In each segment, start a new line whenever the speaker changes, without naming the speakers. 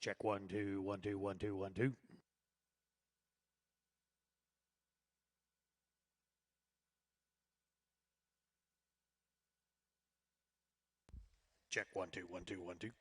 Check 1 2 1 2 1 2 1 2. Check 1 2 1 2 1 2.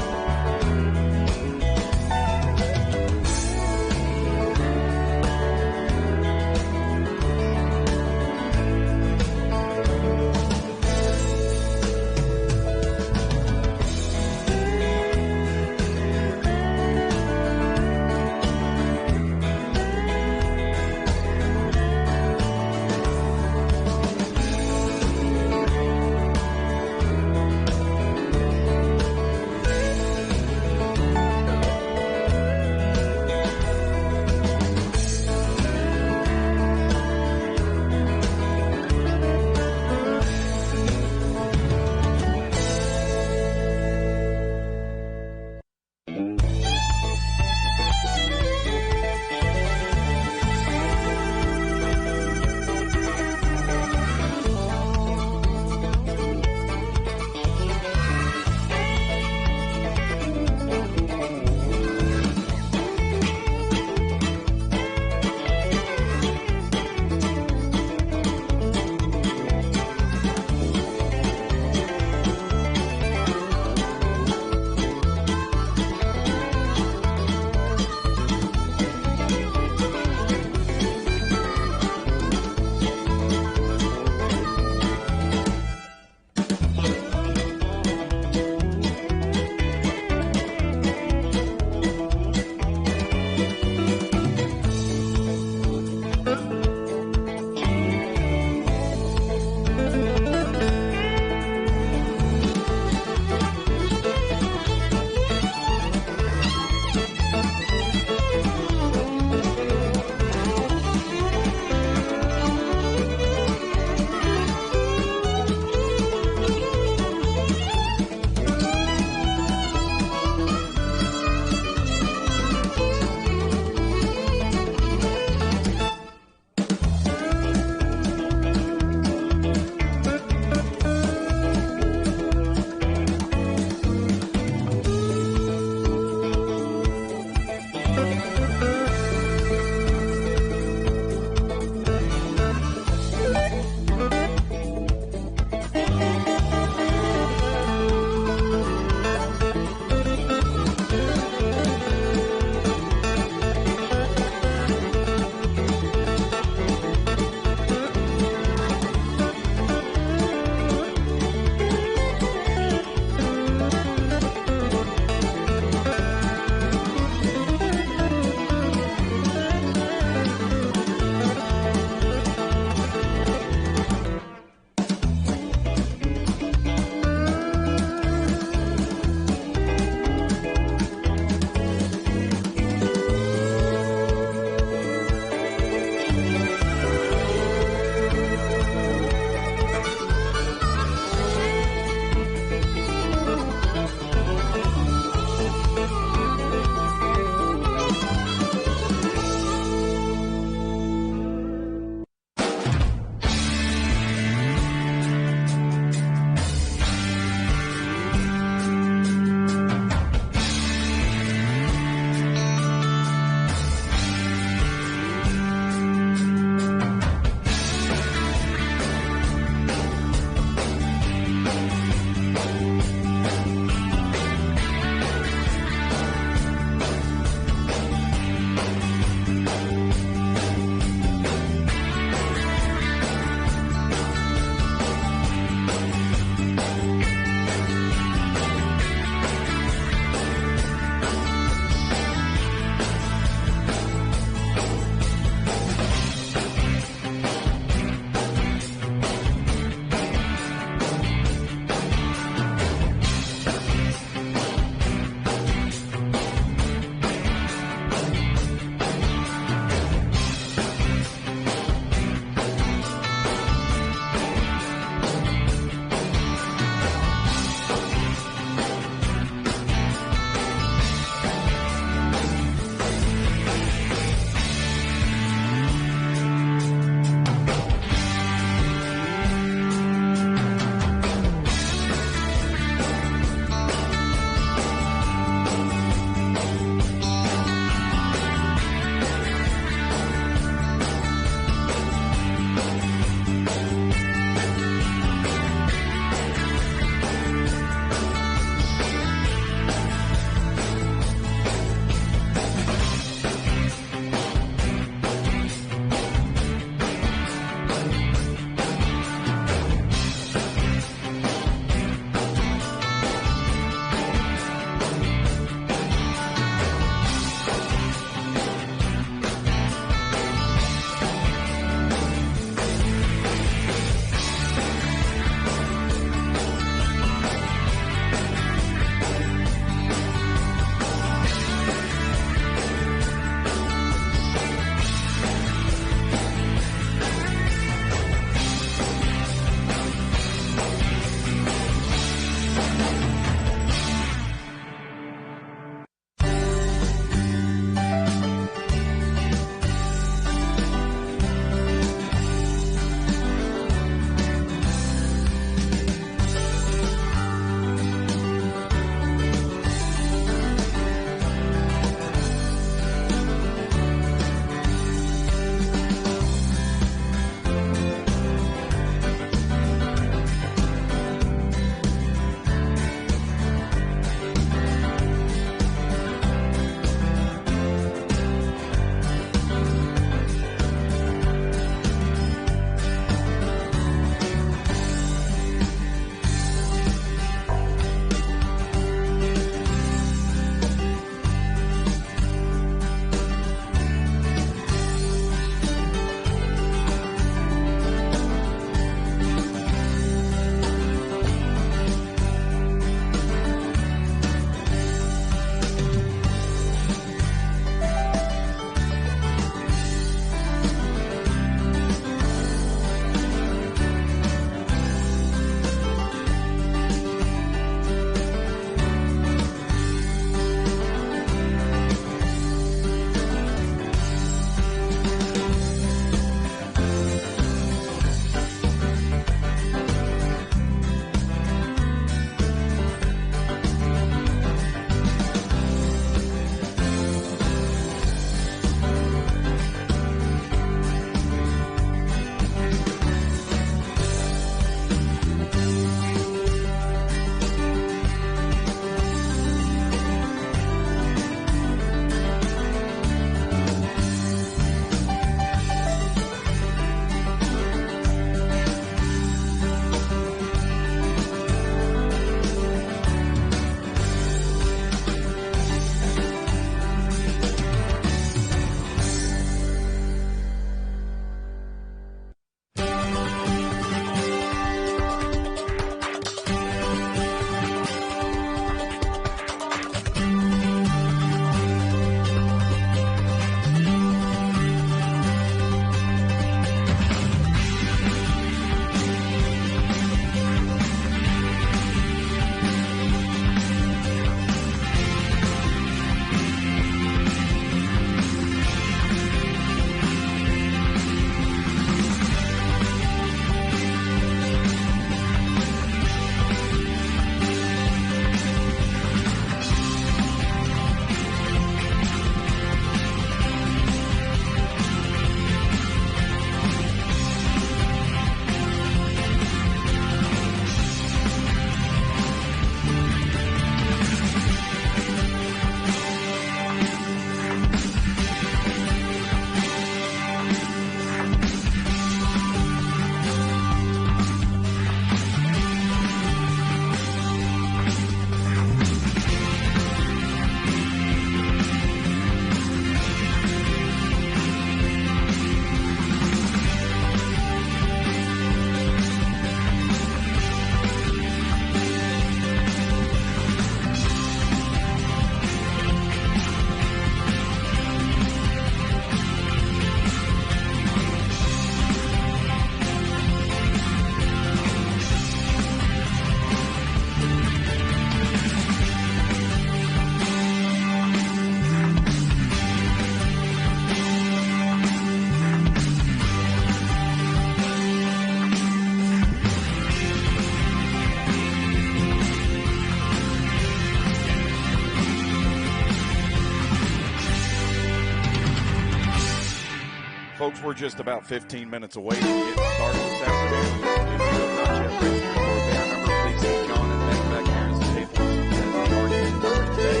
Folks, we're just about 15 minutes away from getting started this afternoon. If you have not yet registered for a band number, please see John and Meg back here as the table as they argue the numbers today.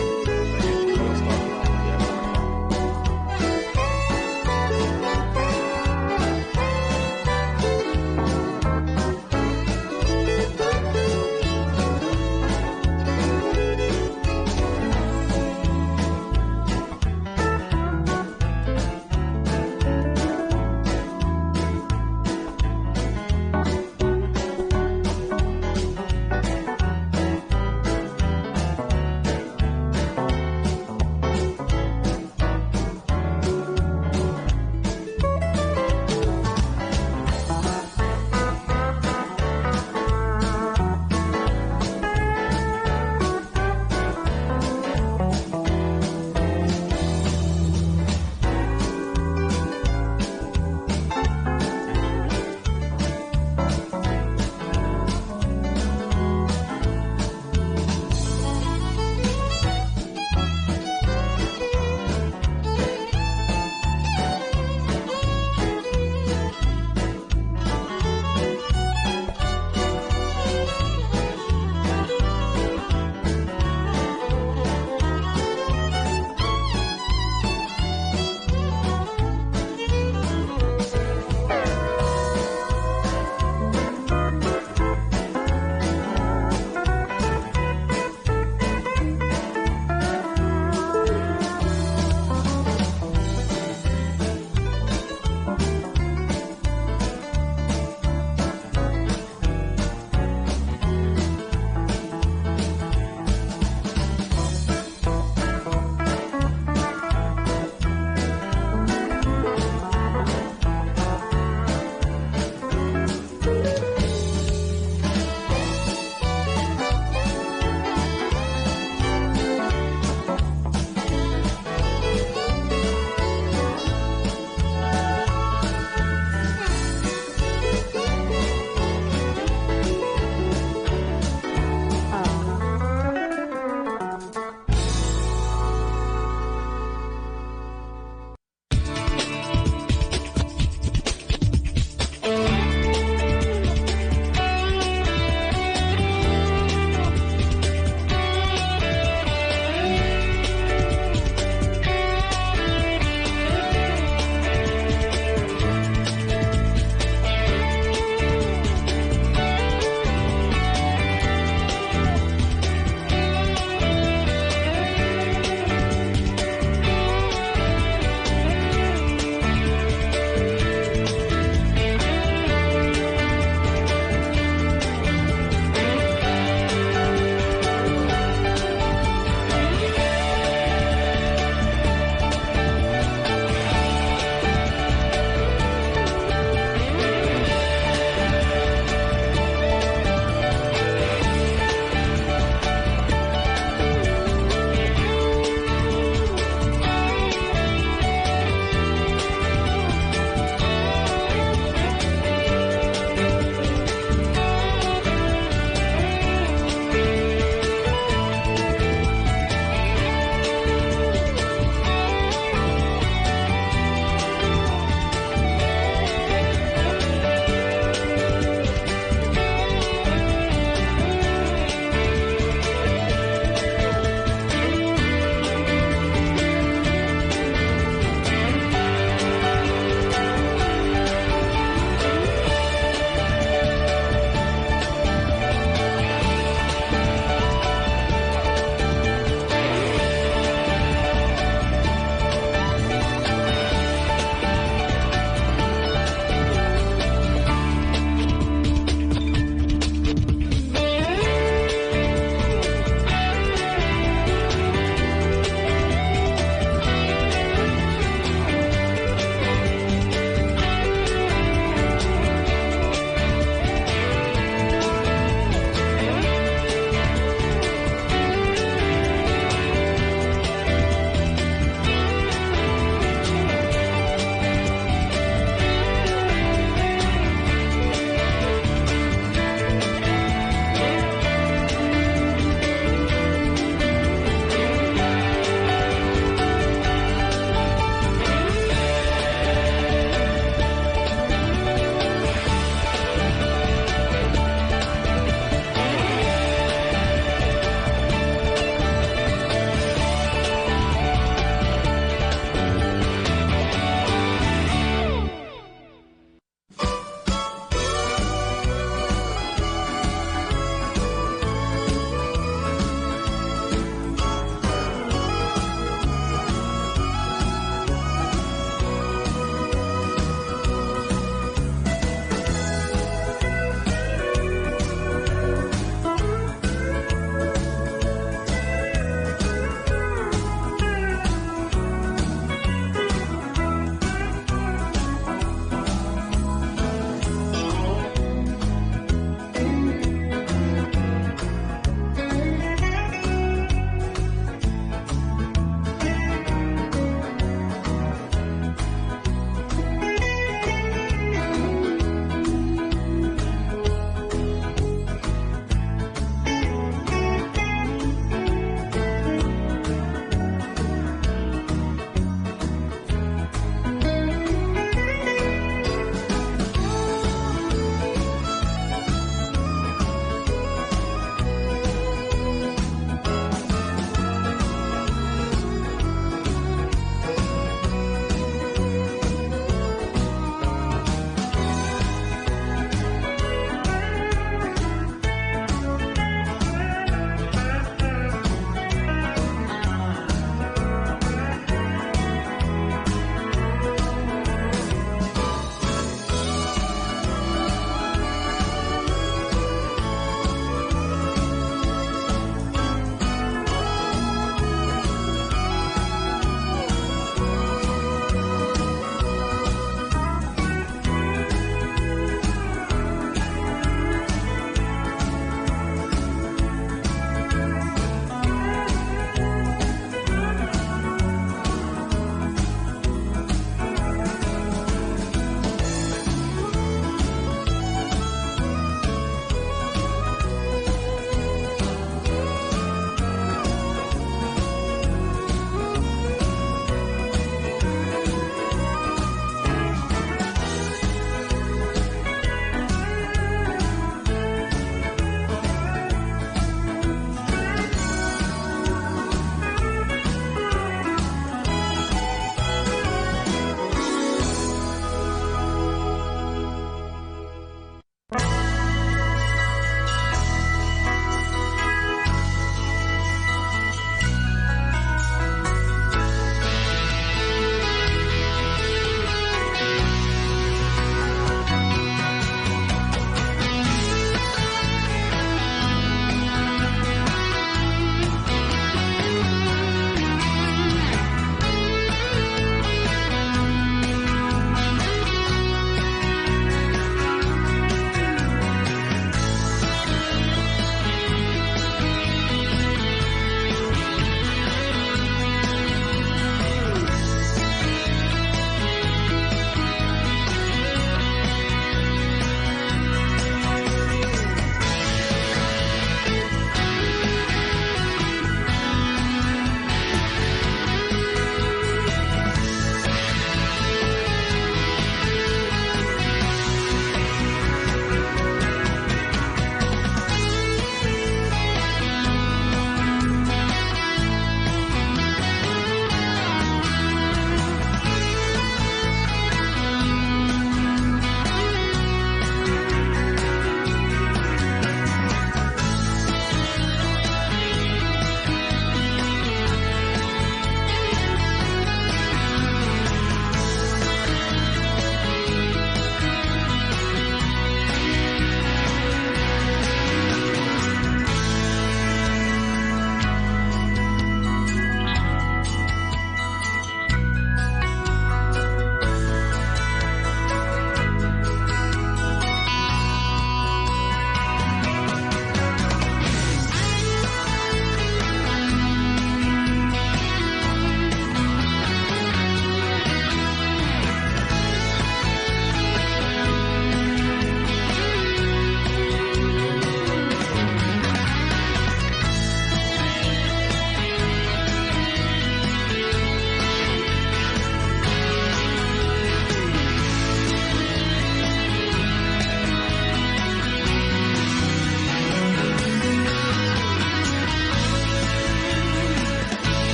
Again, we will start off with the afternoon.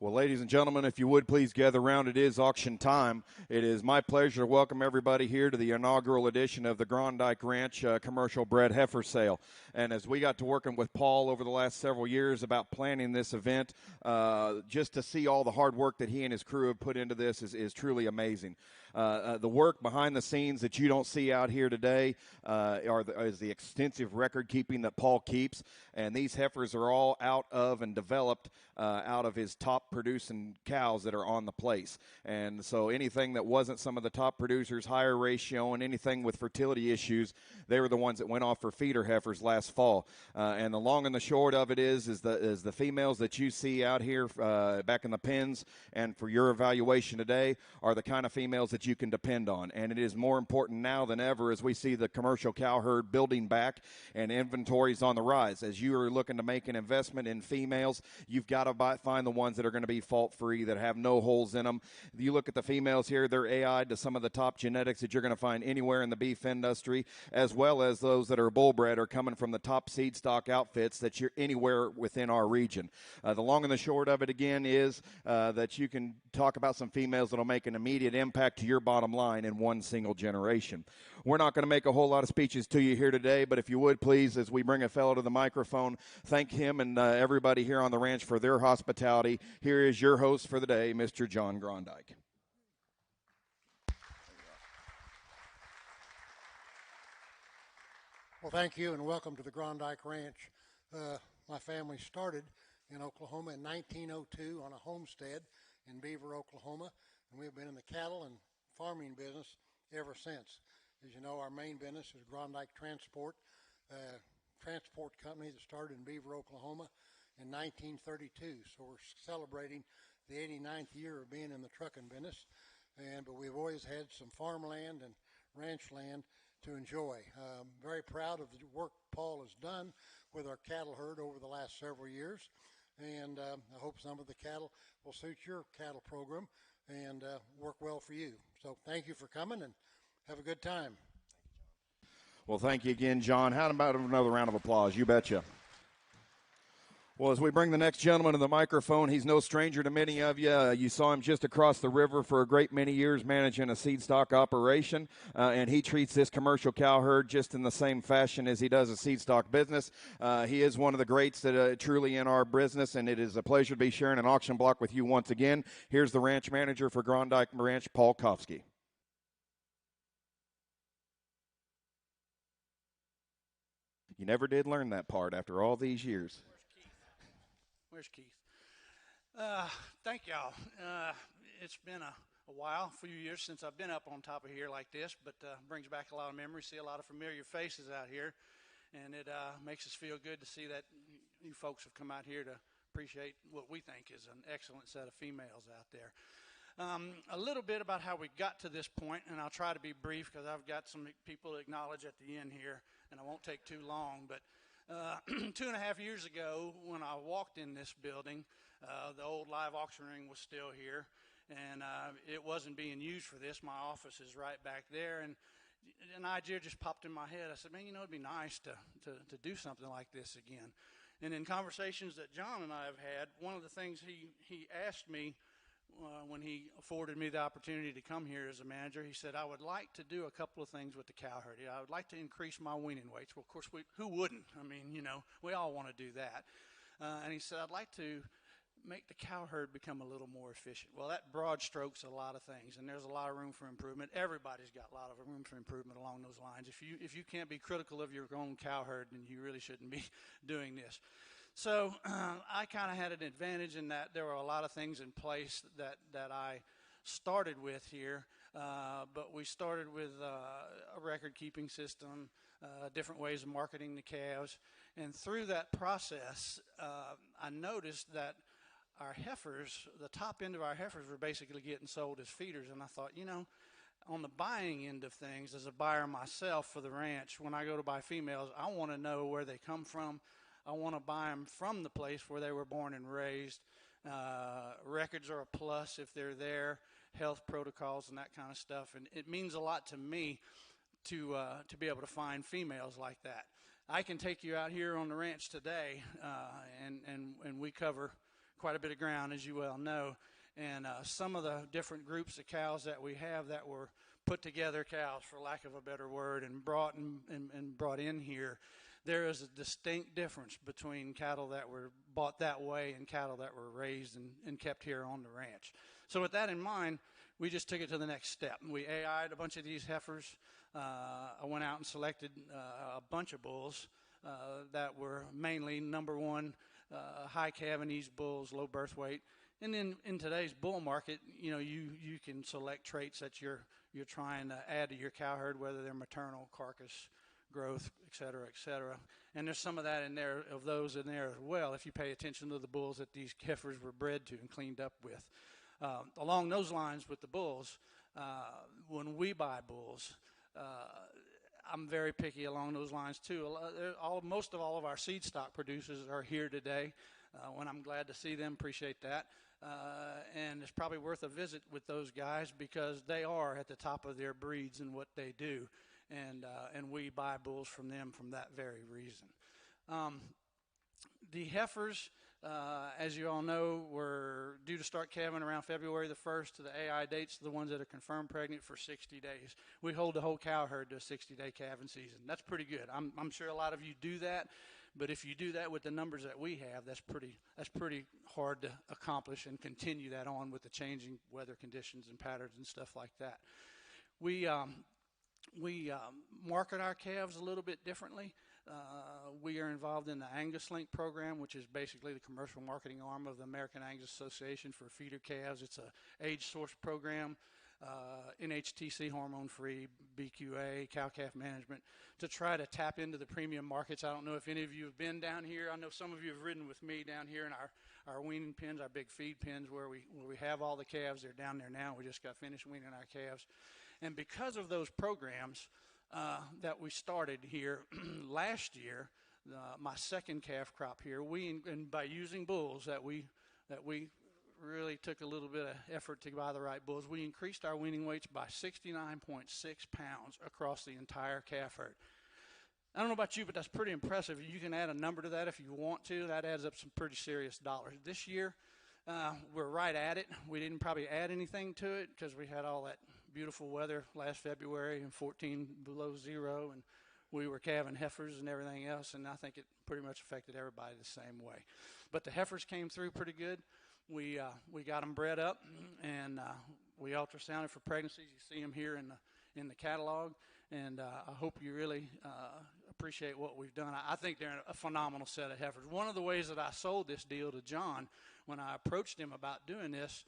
Well, ladies and gentlemen, if you would please gather around, it is auction time. It is my pleasure to welcome everybody here to the inaugural edition of the Groendyke Ranch commercial bred heifer sale. And as we got to working with Paul over the last several years about planning this event, just to see all the hard work that he and his crew have put into this is truly amazing. The work behind the scenes that you don't see out here today is the extensive record keeping that Paul keeps, and these heifers are all out of and developed out of his top producing cows that are on the place. And so anything that wasn't some of the top producers, higher ratio, and anything with fertility issues, they were the ones that went off for feeder heifers last fall. And the long and the short of it is the females that you see out here back in the pens and for your evaluation today are the kind of females that you can depend on. And it is more important now than ever as we see the commercial cow herd building back and inventories on the rise. As you are looking to make an investment in females, you've got to find the ones that are going to be fault-free, that have no holes in them. If you look at the females here, they're AI'd to some of the top genetics that you're going to find anywhere in the beef industry, as well as those that are bull-bred are coming from the top seed stock outfits that you're anywhere within our region. The long and the short of it, again, is that you can talk about some females that will make an immediate impact to your bottom line in one single generation. We're not going to make a whole lot of speeches to you here today, but if you would please, as we bring a fellow to the microphone, thank him and everybody here on the ranch for their hospitality. Here is your host for the day, Mr. John Groendyke.
Well, thank you and welcome to the Groendyke Ranch. My family started in Oklahoma in 1902 on a homestead in Beaver, Oklahoma, and we've been in the cattle and farming business ever since. As you know, our main business is Groendyke Transport, transport company that started in Beaver, Oklahoma in 1932. So we're celebrating the 89th year of being in the trucking business, but we've always had some farmland and ranch land to enjoy. Very proud of the work Paul has done with our cattle herd over the last several years, and I hope some of the cattle will suit your cattle program and work well for you. So thank you for coming and have a good time.
Well, thank you again, John. How about another round of applause? You betcha. Well, as we bring the next gentleman to the microphone, he's no stranger to many of you. You saw him just across the river for a great many years managing a seed stock operation, and he treats this commercial cow herd just in the same fashion as he does a seed stock business. He is one of the greats that truly in our business, and it is a pleasure to be sharing an auction block with you once again. Here's the ranch manager for Groendyke Ranch, Paul Kofsky. You never did learn that part after all these years.
Where's Keith? Thank y'all. It's been a while, a few years since I've been up on top of here like this, but brings back a lot of memories. See a lot of familiar faces out here, and it makes us feel good to see that you folks have come out here to appreciate what we think is an excellent set of females out there. A little bit about how we got to this point, and I'll try to be brief because I've got some people to acknowledge at the end here, and I won't take too long, but 2.5 years ago when I walked in this building, the old live auction ring was still here, and it wasn't being used for this. My office is right back there, and an idea just popped in my head. I said, man, it'd be nice to do something like this again. And in conversations that John and I have had, one of the things he asked me when he afforded me the opportunity to come here as a manager, he said, I would like to do a couple of things with the cow herd. I would like to increase my weaning weights. Well, of course, who wouldn't? I mean, we all want to do that. And he said, I'd like to make the cow herd become a little more efficient. Well, that broad strokes a lot of things, and there's a lot of room for improvement. Everybody's got a lot of room for improvement along those lines. If you can't be critical of your own cow herd, then you really shouldn't be doing this. So I kind of had an advantage in that there were a lot of things in place that I started with here, but we started with a record-keeping system, different ways of marketing the calves, and through that process, I noticed that our heifers, the top end of our heifers, were basically getting sold as feeders, and I thought, on the buying end of things, as a buyer myself for the ranch, when I go to buy females, I want to know where they come from. I want to buy them from the place where they were born and raised. Records are a plus if they're there, health protocols and that kind of stuff. And it means a lot to me to be able to find females like that. I can take you out here on the ranch today, and we cover quite a bit of ground, as you well know. And some of the different groups of cows that we have that were put together cows, for lack of a better word, and brought in here, there is a distinct difference between cattle that were bought that way and cattle that were raised and kept here on the ranch. So with that in mind, we just took it to the next step. We AI'd a bunch of these heifers. I went out and selected a bunch of bulls that were mainly number one high calving ease bulls, low birth weight. And then in today's bull market, you can select traits that you're trying to add to your cow herd, whether they're maternal, carcass, growth, et cetera. And there's some of that in there, of those in there as well, if you pay attention to the bulls that these heifers were bred to and cleaned up with. Along those lines with the bulls, when we buy bulls, I'm very picky along those lines too. Most of all of our seed stock producers are here today. When I'm glad to see them, appreciate that. And it's probably worth a visit with those guys because they are at the top of their breeds and what they do. And we buy bulls from them from that very reason. The heifers, as you all know, were due to start calving around February the 1st to the AI dates, the ones that are confirmed pregnant for 60 days. We hold the whole cow herd to a 60-day calving season. That's pretty good. I'm sure a lot of you do that, but if you do that with the numbers that we have, that's pretty hard to accomplish and continue that on with the changing weather conditions and patterns and stuff like that. We market our calves a little bit differently. We are involved in the Angus Link program, which is basically the commercial marketing arm of the American Angus Association for feeder calves. It's a age source program, NHTC hormone-free, BQA, cow-calf management, to try to tap into the premium markets. I don't know if any of you have been down here. I know some of you have ridden with me down here in our weaning pens, our big feed pens where we have all the calves. They're down there now. We just got finished weaning our calves. And because of those programs that we started here last year, my second calf crop here, and by using bulls that we really took a little bit of effort to buy the right bulls, we increased our weaning weights by 69.6 pounds across the entire calf herd. I don't know about you, but that's pretty impressive. You can add a number to that if you want to. That adds up some pretty serious dollars. This year, we're right at it. We didn't probably add anything to it because we had all that beautiful weather last February and 14 below zero, and we were calving heifers and everything else, and I think it pretty much affected everybody the same way. But the heifers came through pretty good. We got them bred up, and we ultrasounded for pregnancies. You see them here in the catalog, and I hope you really appreciate what we've done. I think they're a phenomenal set of heifers. One of the ways that I sold this deal to John when I approached him about doing this,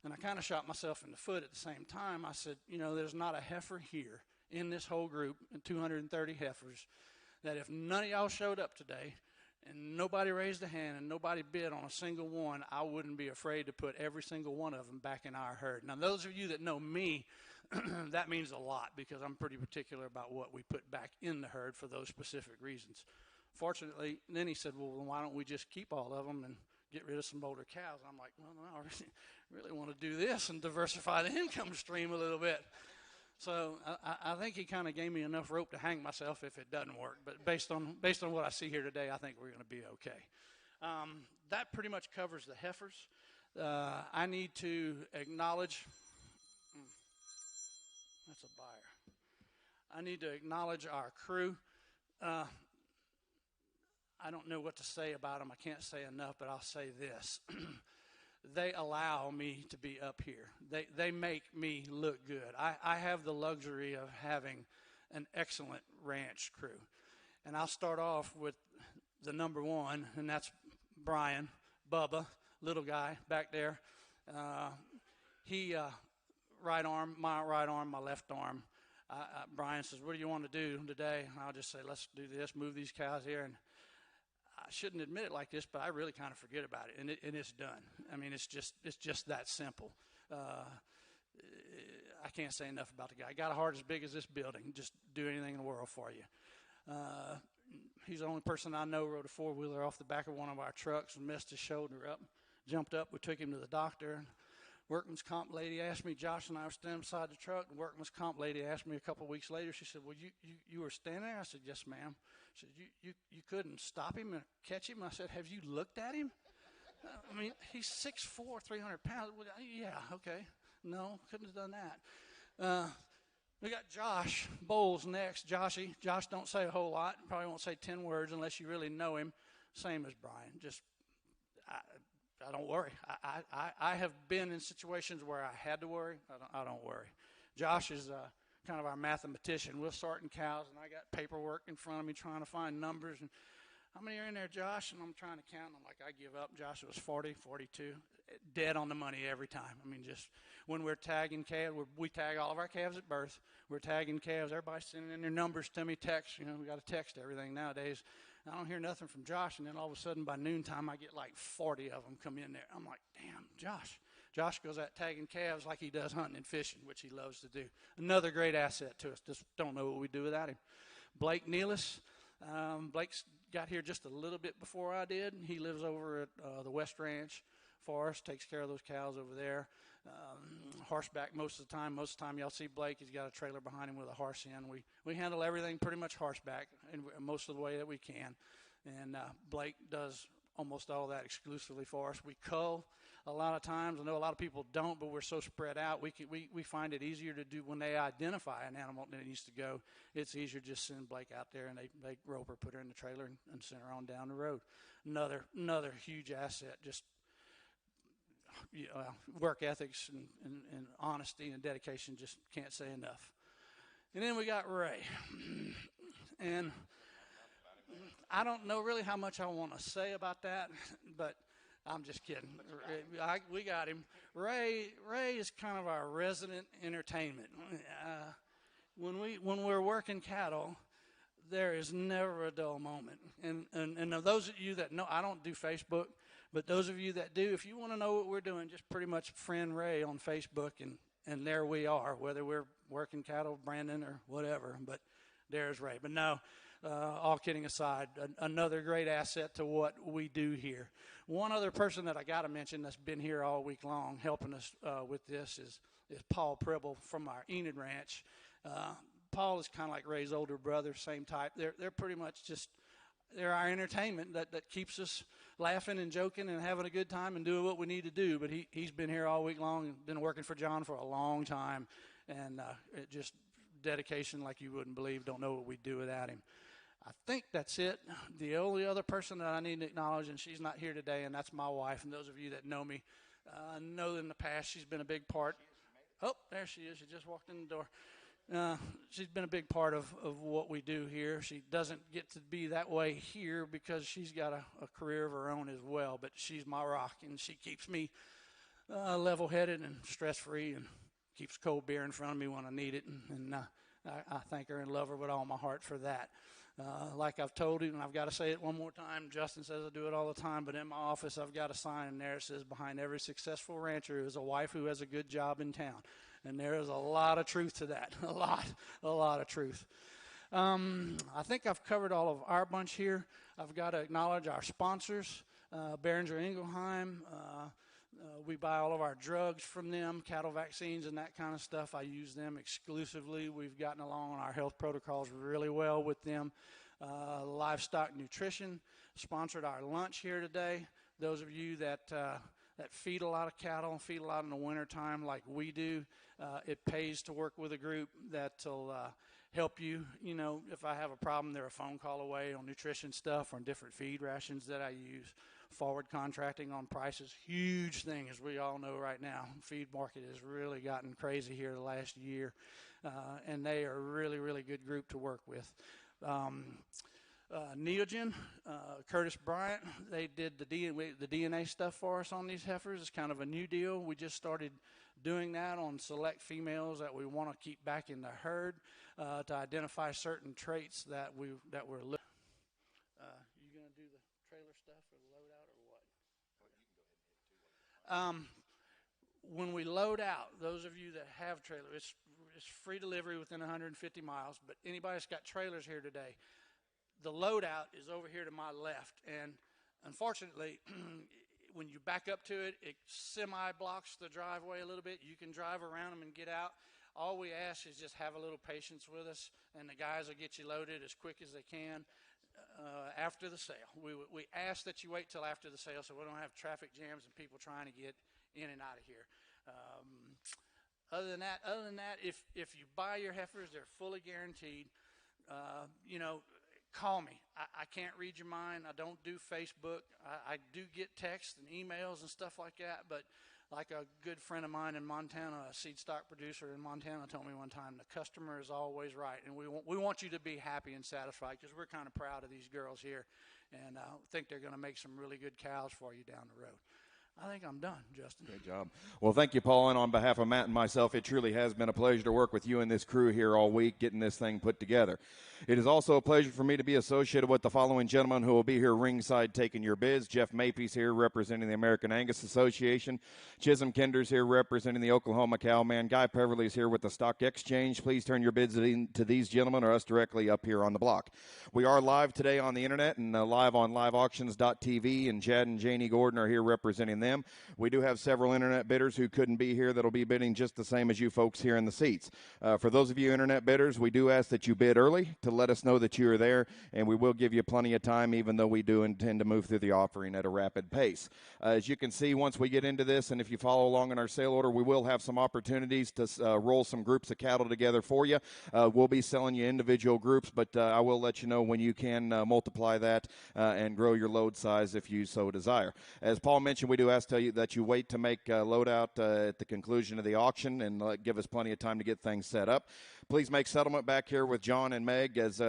and I kind of shot myself in the foot at the same time, I said, there's not a heifer here in this whole group, 230 heifers, that if none of y'all showed up today and nobody raised a hand and nobody bid on a single one, I wouldn't be afraid to put every single one of them back in our herd. Now, those of you that know me, that means a lot because I'm pretty particular about what we put back in the herd for those specific reasons. Fortunately, then he said, well, why don't we just keep all of them and get rid of some older cows? I'm like, well, no, I really want to do this and diversify the income stream a little bit. So I think he kind of gave me enough rope to hang myself if it doesn't work. But based on what I see here today, I think we're going to be okay. That pretty much covers the heifers. I need to acknowledge. That's a buyer. I need to acknowledge our crew. I don't know what to say about them. I can't say enough, but I'll say this. They allow me to be up here. They make me look good. I have the luxury of having an excellent ranch crew. And I'll start off with the number one, and that's Brian, Bubba, little guy back there. He, right arm, my left arm. Brian says, what do you want to do today? And I'll just say, let's do this, move these cows here. And I shouldn't admit it like this, but I really kind of forget about it, and it's done. I mean, it's just that simple. I can't say enough about the guy. Got a heart as big as this building. Just do anything in the world for you. He's the only person I know rode a four-wheeler off the back of one of our trucks and messed his shoulder up. Jumped up. We took him to the doctor. Workman's comp lady asked me, Josh and I were standing beside the truck, and workman's comp lady asked me a couple of weeks later, she said, well, you were standing there? I said, yes, ma'am. She said, you couldn't stop him and catch him? I said, have you looked at him? I mean, he's 6'4", 300 pounds. Well, yeah, okay. No, couldn't have done that. We got Josh Bowles next. Josh don't say a whole lot. Probably won't say 10 words unless you really know him. Same as Brian. Just, I don't worry. I have been in situations where I had to worry. I don't worry. Josh is kind of our mathematician. We're sorting cows, and I got paperwork in front of me trying to find numbers. And how many are in there, Josh? And I'm trying to count. And I'm like, I give up. Josh, it was 40, 42. Dead on the money every time. I mean, just when we're tagging calves, we tag all of our calves at birth. We're tagging calves. Everybody's sending in their numbers to me, text. You know, we got to text everything nowadays. I don't hear nothing from Josh, and then all of a sudden by noontime I get like 40 of them come in there. I'm like, damn, Josh. Josh goes out tagging calves like he does hunting and fishing, which he loves to do. Another great asset to us. Just don't know what we'd do without him. Blake Nealis. Blake's got here just a little bit before I did. He lives over at the West Ranch for us, takes care of those cows over there. Horseback most of the time. Most of the time y'all see Blake, he's got a trailer behind him with a horse in. We handle everything pretty much horseback in most of the way that we can. And Blake does almost all that exclusively for us. We cull a lot of times. I know a lot of people don't, but we're so spread out. We find it easier to do when they identify an animal that needs to go. It's easier just send Blake out there and they rope her, put her in the trailer, and send her on down the road. Another huge asset. Just work ethics and honesty and dedication, just can't say enough. And then we got Ray. And I don't know really how much I want to say about that, but I'm just kidding. We got him. Ray is kind of our resident entertainment. When we're working cattle, there is never a dull moment. And those of you that know, I don't do Facebook, but those of you that do, if you want to know what we're doing, just pretty much friend Ray on Facebook, and there we are, whether we're working cattle, branding, or whatever. But there's Ray. But no, all kidding aside, another great asset to what we do here. One other person that I got to mention that's been here all week long helping us with this is Paul Pribble from our Enid Ranch. Paul is kind of like Ray's older brother, same type. They're pretty much just, they're our entertainment that keeps us laughing and joking and having a good time and doing what we need to do. But he's been here all week long and been working for John for a long time. And it just dedication like you wouldn't believe. Don't know what we'd do without him. I think that's it. The only other person that I need to acknowledge, and she's not here today, and that's my wife. And those of you that know me know in the past she's been a big part. Oh, there she is. She just walked in the door. She's been a big part of what we do here. She doesn't get to be that way here because she's got a career of her own as well, but she's my rock, and she keeps me level-headed and stress-free and keeps cold beer in front of me when I need it, and I thank her and love her with all my heart for that. Like I've told you, and I've got to say it one more time, Justin says I do it all the time, but in my office I've got a sign in there that says, behind every successful rancher is a wife who has a good job in town. And there is a lot of truth to that, a lot of truth. I think I've covered all of our bunch here. I've got to acknowledge our sponsors, Behringer Ingelheim. We buy all of our drugs from them, cattle vaccines and that kind of stuff. I use them exclusively. We've gotten along on our health protocols really well with them. Livestock Nutrition sponsored our lunch here today. Those of you that feed a lot of cattle, feed a lot in the wintertime like we do, it pays to work with a group that'll help you. You know, if I have a problem, they're a phone call away on nutrition stuff or on different feed rations that I use. Forward contracting on prices, huge thing, as we all know right now. Feed market has really gotten crazy here the last year, and they are a really, really good group to work with. Neogen, Curtis Bryant, they did the DNA stuff for us on these heifers. It's kind of a new deal. We just started doing that on select females that we want to keep back in the herd to identify certain traits that we're looking. You going to do the trailer stuff or the load out or what? When we load out, those of you that have trailers, it's free delivery within 150 miles, but anybody that's got trailers here today, the loadout is over here to my left, and unfortunately, when you back up to it, it semi-blocks the driveway a little bit. You can drive around them and get out. All we ask is just have a little patience with us, and the guys will get you loaded as quick as they can. after the sale. We ask that you wait till after the sale so we don't have traffic jams and people trying to get in and out of here. Other than that, if you buy your heifers, they're fully guaranteed. Call me. I can't read your mind. I don't do Facebook. I do get texts and emails and stuff like that, but like a good friend of mine in Montana, a seed stock producer in Montana, told me one time, the customer is always right. And we want you to be happy and satisfied because we're kind of proud of these girls here. And I think they're going to make some really good cows for you down the road. I think I'm done, Justin.
Good job. Well, thank you, Paul. And on behalf of Matt and myself, it truly has been a pleasure to work with you and this crew here all week getting this thing put together. It is also a pleasure for me to be associated with the following gentlemen who will be here ringside taking your bids. Jeff Mapes here representing the American Angus Association. Chisholm Kinder's here representing the Oklahoma Cowman. Guy Peverly's here with the Stock Exchange. Please turn your bids to these gentlemen or us directly up here on the block. We are live today on the internet and live on liveauctions.tv, and Chad and Janie Gordon are here representing them. We do have several internet bidders who couldn't be here that'll be bidding just the same as you folks here in the seats. For those of you internet bidders, we do ask that you bid early to let us know that you are there, and we will give you plenty of time, even though we do intend to move through the offering at a rapid pace. As you can see, once we get into this, and if you follow along in our sale order, we will have some opportunities to roll some groups of cattle together for you. We'll be selling you individual groups, but I will let you know when you can multiply that and grow your load size if you so desire. As Paul mentioned, we do ask that you wait to make load out at the conclusion of the auction and give us plenty of time to get things set up. Please make settlement back here with John and Meg as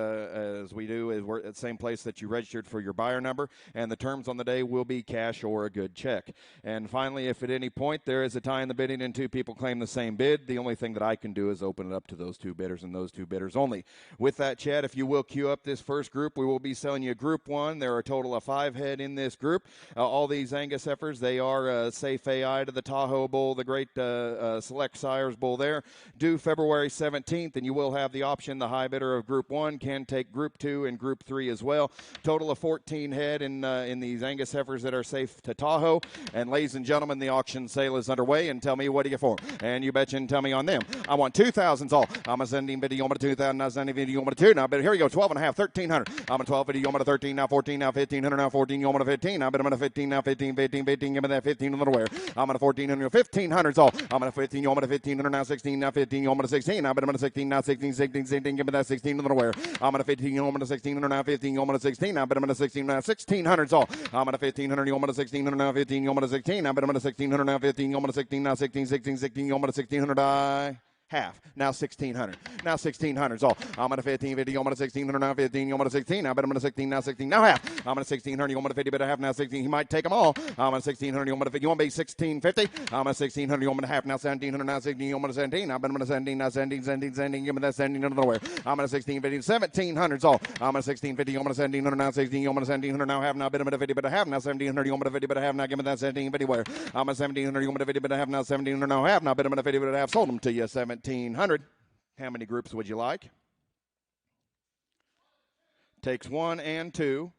we do. We're at the same place that you registered for your buyer number, and the terms on the day will be cash or a good check. And finally, if at any point there is a tie in the bidding and two people claim the same bid, the only thing that I can do is open it up to those two bidders and those two bidders only. With that, Chad, if you will queue up this first group, we will be selling you Group 1. There are a total of 5 head in this group. All these Angus heifers, they are Safe AI to the Tahoe Bull, the great Select Sires Bull there, due February 17th, and you will have the option, the high bidder of Group 1 can take Group 2 and Group 3 as well. Total of 14 head in these Angus heifers that are safe to Tahoe. And ladies and gentlemen, the auction sale is underway, and tell me what do you for? And you betcha and tell me on them. I want 2,000s all. I'm a sending video on 2,000, I'm sending video on 2. Now, but here we go, 12 and a half, 1,300. I'm a 12 video on 13, now 14, now 1,500, now 14, you want 15. I bet I'm on a 15, now 15, 15, 15, give me that 15 a little wear. I'm on a 1400, 1,500s all. I'm on a 15, you want a 1,500, now 16, now 15, you want a 16. I bet I'm on a 16, now 16, 16, 16, give me that 16 a little wear. I'm on a 15, you want a 16, now 15, you want a 16. I bet I'm on a 16, now 1,600s all. I'm on a 1,500, you want a 1600, now 15, you want a 16. I bet I'm on a 1,600, now 15, you want a 16, now 16, 16, 16, you want a 1,600, half. Now 1,600. Now 1,600's all. I'm on a 1550. I'm on a 1,600. Now 15. I'm on a 16. I bet I'm on a 16. Now 16. Now half. I'm on a 1,600. I'm on a 50. But a half. Now 16. He might take them all. I'm on a 1,600. I'm on a 50. You want to be 1,650? I'm on a 1,600. I'm on a half. Now 1,700. Now 16. I'm on a 17. I bet I'm on a 17. Now 17. 17. 17. Give me that 17 under the wear. I'm on a 1,650. 1,700's all. I'm on a 1,650. I'm on a 1,700. Now 16. I'm on a 1,700. Now half. Now bet I'm on a 50. But a half. Now 1,700. I'm on a 50. But a half. Now give me that 1,750 wear. I'm on a 1,700. I'm on a 50. But a half. Now 1,700. Now half. Now bet I'm on a 50. But a half. Sold them to you 1,700. How many groups would you like? Takes 1 and 2.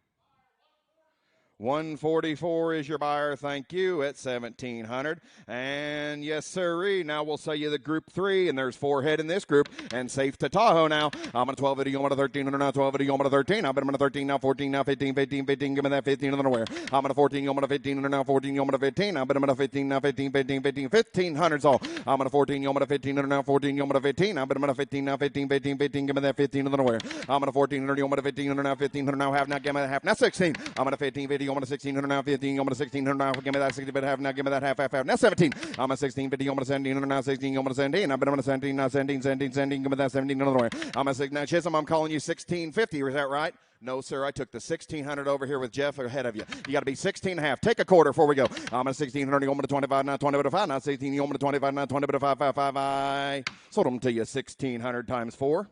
144 is your buyer, thank you, at 1,700. And yes, sirree, now we'll sell you the Group 3, and there's 4 head in this group, and safe to Tahoe now. I'm on a 12 video, I'm on a 1,300 now, 12 video, I'm on a 13. I bet I'm on a 13 now, 14 now, 15, 15, 15, give me that 15 underwear. I'm on a 14, I'm on a 15 now, 14, I'm on a 15. I bet I'm on a 15 now, 15, 15, 15, 1,500's all. I'm on a 14, I'm on a 15 now, 14, I'm on a 15. I bet I'm on a 15 now, 15, 15, 15, give me that 15 underwear. I'm on a 14, I'm on a 15 now, 1,500 now, half, now give me that half, now 16. I'm on a 15 video, I'm on a 1,600 now, 15, I'm on a 1,600 now, give me that 60 but half, now give me that half, now 17. I'm on a 16 video, I'm on a 1,700 now, 16, I'm on a 17. I bet I'm on a 17 now, 17, 17, 17, give me that 17 another way. I'm on a 6 now, Chisholm, I'm calling you 1,650, is that right? No, sir, I took the 1,600 over here with Jeff ahead of you. You got to be 16 and a half. Take a quarter before we go. I'm on a 1,600, you want me to 25 now, 20 but a 5, now 16, you want me to 25 now, 20 but a 5, 5, 5, I sold them to you 1,600 times 4.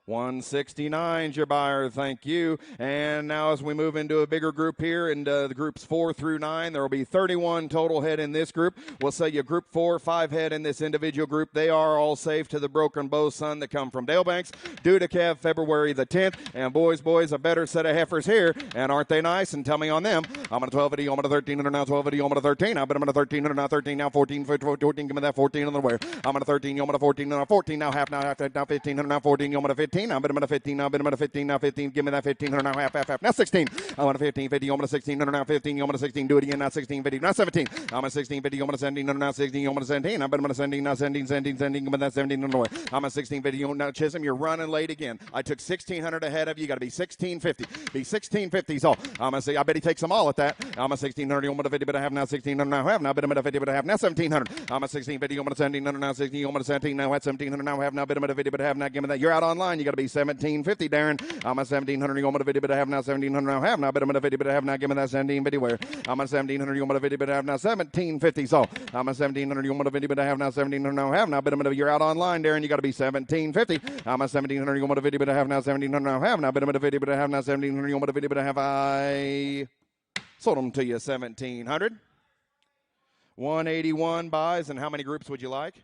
169's your buyer, thank you. And now as we move into a bigger group here, and the groups 4 through 9, there will be 31 total head in this group. We'll sell you Group 4, 5 head in this individual group. They are all safe to the Broken Bow Son that come from Dale Banks, due to Kev February the 10th. And boys, a better set of heifers here. And aren't they nice? And tell me on them. I'm on a 12 video, I'm on a 1,300 now, 12 video, I'm on a 13. I bet I'm on a 1,300 now, 13 now, 14, 14, give me that 14 on the wear. I'm on a 13, I'm on a 14 now, 14 now, half, now 15, I'm on a 14, I'm on a 15. 15. I'm bidding him at a 15. Now bidding him at a 15. Now 15. Give me that 1500 now. Half. Now 16. I want a 1550. I'm on a 1600 now. 15. I'm on a 16. Do it again. Now 1650. Now 17. I'm on a 1650. I'm on a 1700 now. 16. I'm on a 17. I'm bidding him at a 17. Now 17. Give me that 17 on the way. I'm a 1650. Now Chisholm, you're running late again. I took 1600 ahead of you. You got to be 1650. Be 1650. So I'm gonna say I bet he takes them all at that. I'm a 1600. I'm gonna 50, but I have now 1600 now. Have now bid him at a 50, but I have now 1700. I'm a 1650. I'm gonna 1700 now. 16. I'm gonna 17 now at 1700 now. Have now bid him at a 50, but I have now. Give me that. You're out online. You got to be 1750, Darren. I'm a 1700. I'm gonna 50, but I have now 1700 now. Have now bid him at a 50, but I have now. Give me that 1750. Where I'm a 1700. I'm gonna 50, but I have now 1750. So I'm a 1700. I'm gonna 50, but I have now 1700 now. Have now bid him at a. You're out online, Darren. You got to be 1750. I'm a 1700. I'm gonna 50, but I have now 1700 now. Have now bid him at a 50, but I have now 1700. I'm gonna 50, but I have I sold them to you 1700. 181 buys, and how many groups would you like?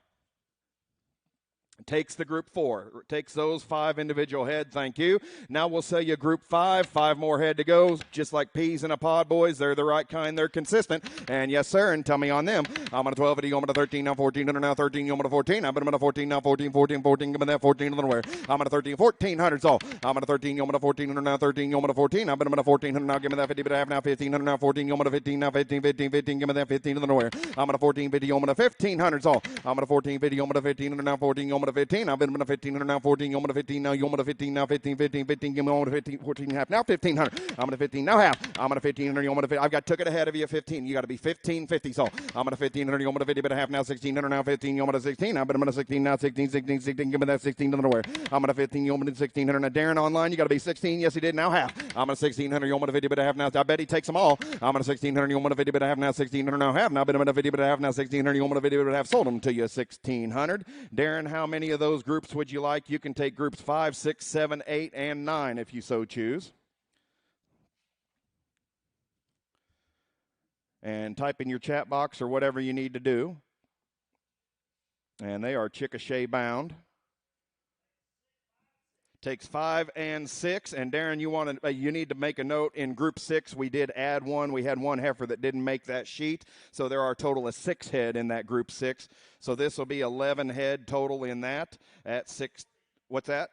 Takes the group 4. Takes those 5 individual head. Thank you. Now we'll sell you group 5. 5 more head to go. Just like peas in a pod, boys. They're the right kind. They're consistent. And yes, sir. And tell me on them. I'm on a 12. I'm on a 13. Now 14. Now 13. I'm on a 14. I'm on a 14. Now 14. 14. Give me that 14 on the way. I'm on a 13. 1400. So I'm on a 13. I'm on a 14. Now 13. I'm on a 14. I'm on a 14. Now give me that 50. But I have now 1500. Now 14. I'm on a 15. Now 15. Give me that 15 on the way. I'm on a 14. I'm on a 1500. So I'm on a 14. I'm on a 15. Now 14. I'm on a 15. I've been on a 1500 now, 14. I'm on a 15 now. You're on a 15 now, 15. Give me on a 15, 14 half. Now 1500. I'm on a 15 now half. I'm on a 1500. You're on a 15. I've got took it ahead of you 15. You got to be 1550. So I'm on a 1500. You're on a 50, but a half now 1600 now 15. You're on a 16. I've been on a 16 now 16. Give me that 16 on the way. I'm on a 15. You're on a 1600. Now Darren online. You got to be 16. Yes, he did. Now half. I'm on a 1600. You're on a 50, but a half now. I bet he takes them all. I'm on a 1600. You're on a 50, but a half now 1600 now half. Now been on a 50, but a half now 1600. You're on a 50, but a half. Sold them to you 1600. Darren, how many of those groups would you like? You can take groups 5, 6, 7, 8, and 9 if you so choose. And type in your chat box or whatever you need to do. And they are Chickasha bound. Takes 5 and 6. And Darren, you need to make a note in group 6. We did add one. We had one heifer that didn't make that sheet. So there are a total of 6 head in that group 6. So this will be 11 head total in that at 6. What's that?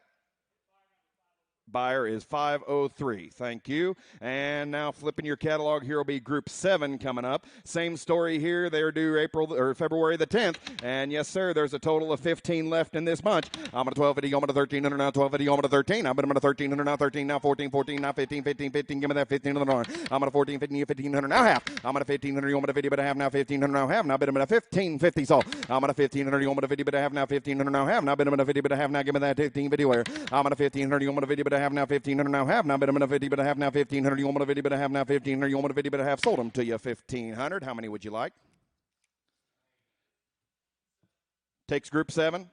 Buyer is 503. Thank you. And now flipping your catalog, here will be group 7 coming up. Same story here. They're due February the 10th. And yes, sir, there's a total of 15 left in this bunch. I'm on a 1250. I'm on a 1300 now. 1250. I'm on a 13. I'm on a 1300 now. 13 now. 14. 14 now. 15. 15. 15. Give me that 15 on the north. I'm on a 14. 15. 1500 now half. I'm on a 1500. I'm on a 50, but I have now 1500 now half. Now bid him at a 1550. So I'm on a 1500. I'm on a 50, but I have now 1500 now half. Now bid him at a 50, but I have now. Give me that 1550 where I'm on a 1500. I'm on a 50, but I have now 1500 now half. Now bid him at a 50, but I have now 1500. You want a 50, but I have now 1500. You want a 50, but I have. Sold them to you 1500. How many would you like? Takes group 7.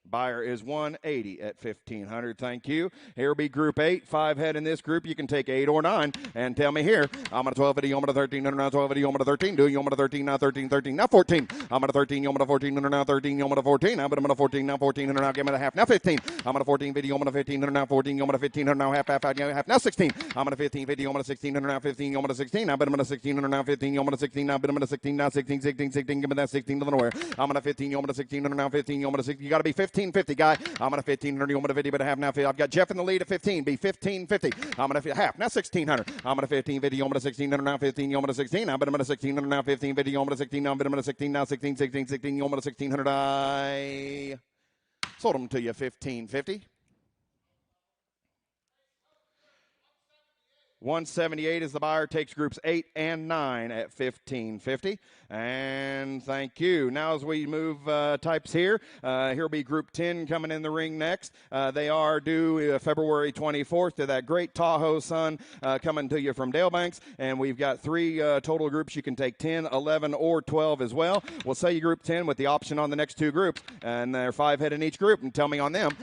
Buyer is 180 at 1500. Thank you. Here will be group 8. 5 head in this group. You can take 8 or 9. And tell me here. I'm on a 1250. I'm on a 1300 now. 1250. I'm on a 13. Do you want a 13 now? 13. 13 now. 14. I'm on a 13. I'm on a 1400 now. 13. I'm on a 14. I'm on a 14 now. 1400 now. Give me a half. Now 15. I'm on a 14 video. I'm on a 1500 now. 14. I'm on a 1500 now. Half. Now 16. I'm on a 15 video. I'm on a 1600 now. 15. I'm on a 16. I'm on a 1600 now. 15. I'm on a 16 now. I'm on a 16 now. 16. Give me that 16 to the nowhere. I'm on a 15. I'm on a 1600 now. 15. I'm on a 16. You got to be 1550, guy. I'm on a 1500. You want a 50, but I have now. I've got Jeff in the lead at 15. Be 1550. I'm on a half. Now 1600. I'm on a 15 video. I'm on a 1600 now. 15. You want a 16. I'm on a 1600 now. 15 video. I'm on a 16 now. I'm on a 16 now. 16. You want a 1600. I sold them to you 1550. 178 is the buyer. Takes groups 8 and 9 at 1550. And thank you. Now as we move types here, here will be group 10 coming in the ring next. They are due February 24th to that great Tahoe sun coming to you from Dale Banks. And we've got 3 total groups. You can take 10, 11, or 12 as well. We'll sell you group 10 with the option on the next 2 groups. And there are 5 head in each group. And tell me on them.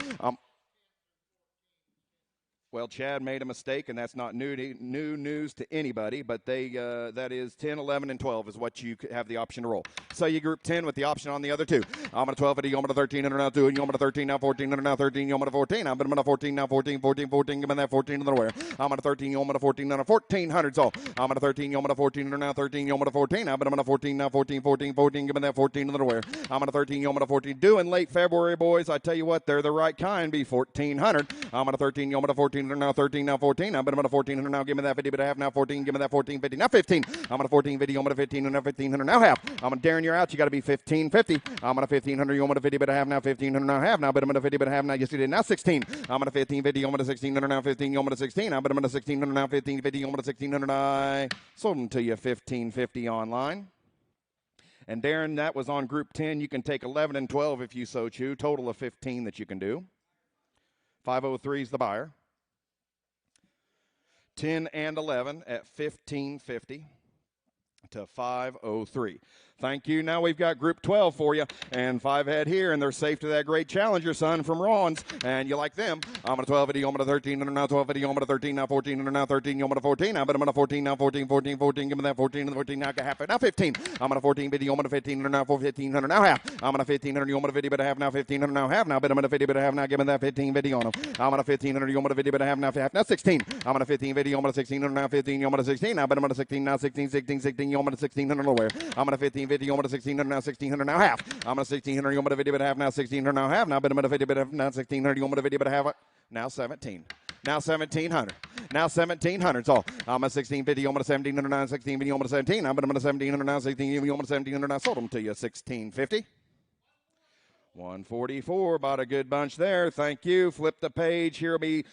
Well, Chad made a mistake, and that's not new news to anybody, but that is 10, 11, and 12 is what you have the option to roll. So you group 10 with the option on the other two. I'm going to 12, you want to 13, and now 2, you want to 13, now 14, and now 13, you want to 14. I'm going to 14, now 14, 14, 14, give me that 14 to the where. I'm going to 13, you want to 14, now 1400's all. I'm going to 13, you want to 14, and now 13, you want to 14. I'm going to 14, now 14, 14, 14, give me that 14 to the where. I'm going to 13, you want to 14. Due in late February, boys, I tell you what, they're the right kind, be 1400. I'm going to 13, you want to 14, and now 13, now 14. I'm going to 1400 now. Give me that 50, but a half now 14. Give me that 14, 50. Now 15. I'm going to 14, 50. I'm going to 15 and now 1500 now half. I'm going to Darren, you're out. You got to be 1550. I'm going to 1500. You want to 50, but a half now 1500 now half. Now, but I'm going to 50, but a half now. Yes, you did. Now 16. I'm going to 1550. I'm going to 1600 now 15. You want to 16. I'm going to 1600 now 1550. You want to 1600. I sold them to you 1550 online. And Darren, that was on group 10. You can take 11 and 12 if you so choose. Total of 15 that you can do. 503 is the buyer. 10 and 11 at 1550 to 503. Thank you. Now we've got Group 12 for you, and 5 head here, and they're safe to that great challenger, son, from Ron's, and you like them. I'm going to 12 50, I'm going to 13, and now 12 50, I'm going to 13, now 14, and now 13, I'm going to 14, I'm going to 14, now 14, 14, 14, give me that 14, and 14, now half, now 15, I'm going to 14 50, I'm going to 15, and now 1500, now half, I'm going to 1500, you want to 50, but a half, now 1500, now half, now, but I'm going to 50, but a half, now give me that 15 50 on them. I'm going to 1500, you want to 50, but a half, now half, now 16, I'm going to 15 50, I'm going to 16, and now 15, you want to 16, now, but I'm going to 16, now 16, 16, 16, you want to 1600 nowhere. I'm going to 15 50, you want to 1600, now 1600, now half. I'm going to 1600, you want to 50, but a half, now 1600, now half, now, but I'm going to 50, but a half, now 1600, you want to 50, but a half, now 17. Now 1700. Now 1700's all. I'm a 1650. I'm a 1700. Now 1650. I'm a 17. I'm a 1700. Now 16. I'm a 1700. I sold them to you 1650. 144, bought a good bunch there. Thank you. Flip the page. Here will be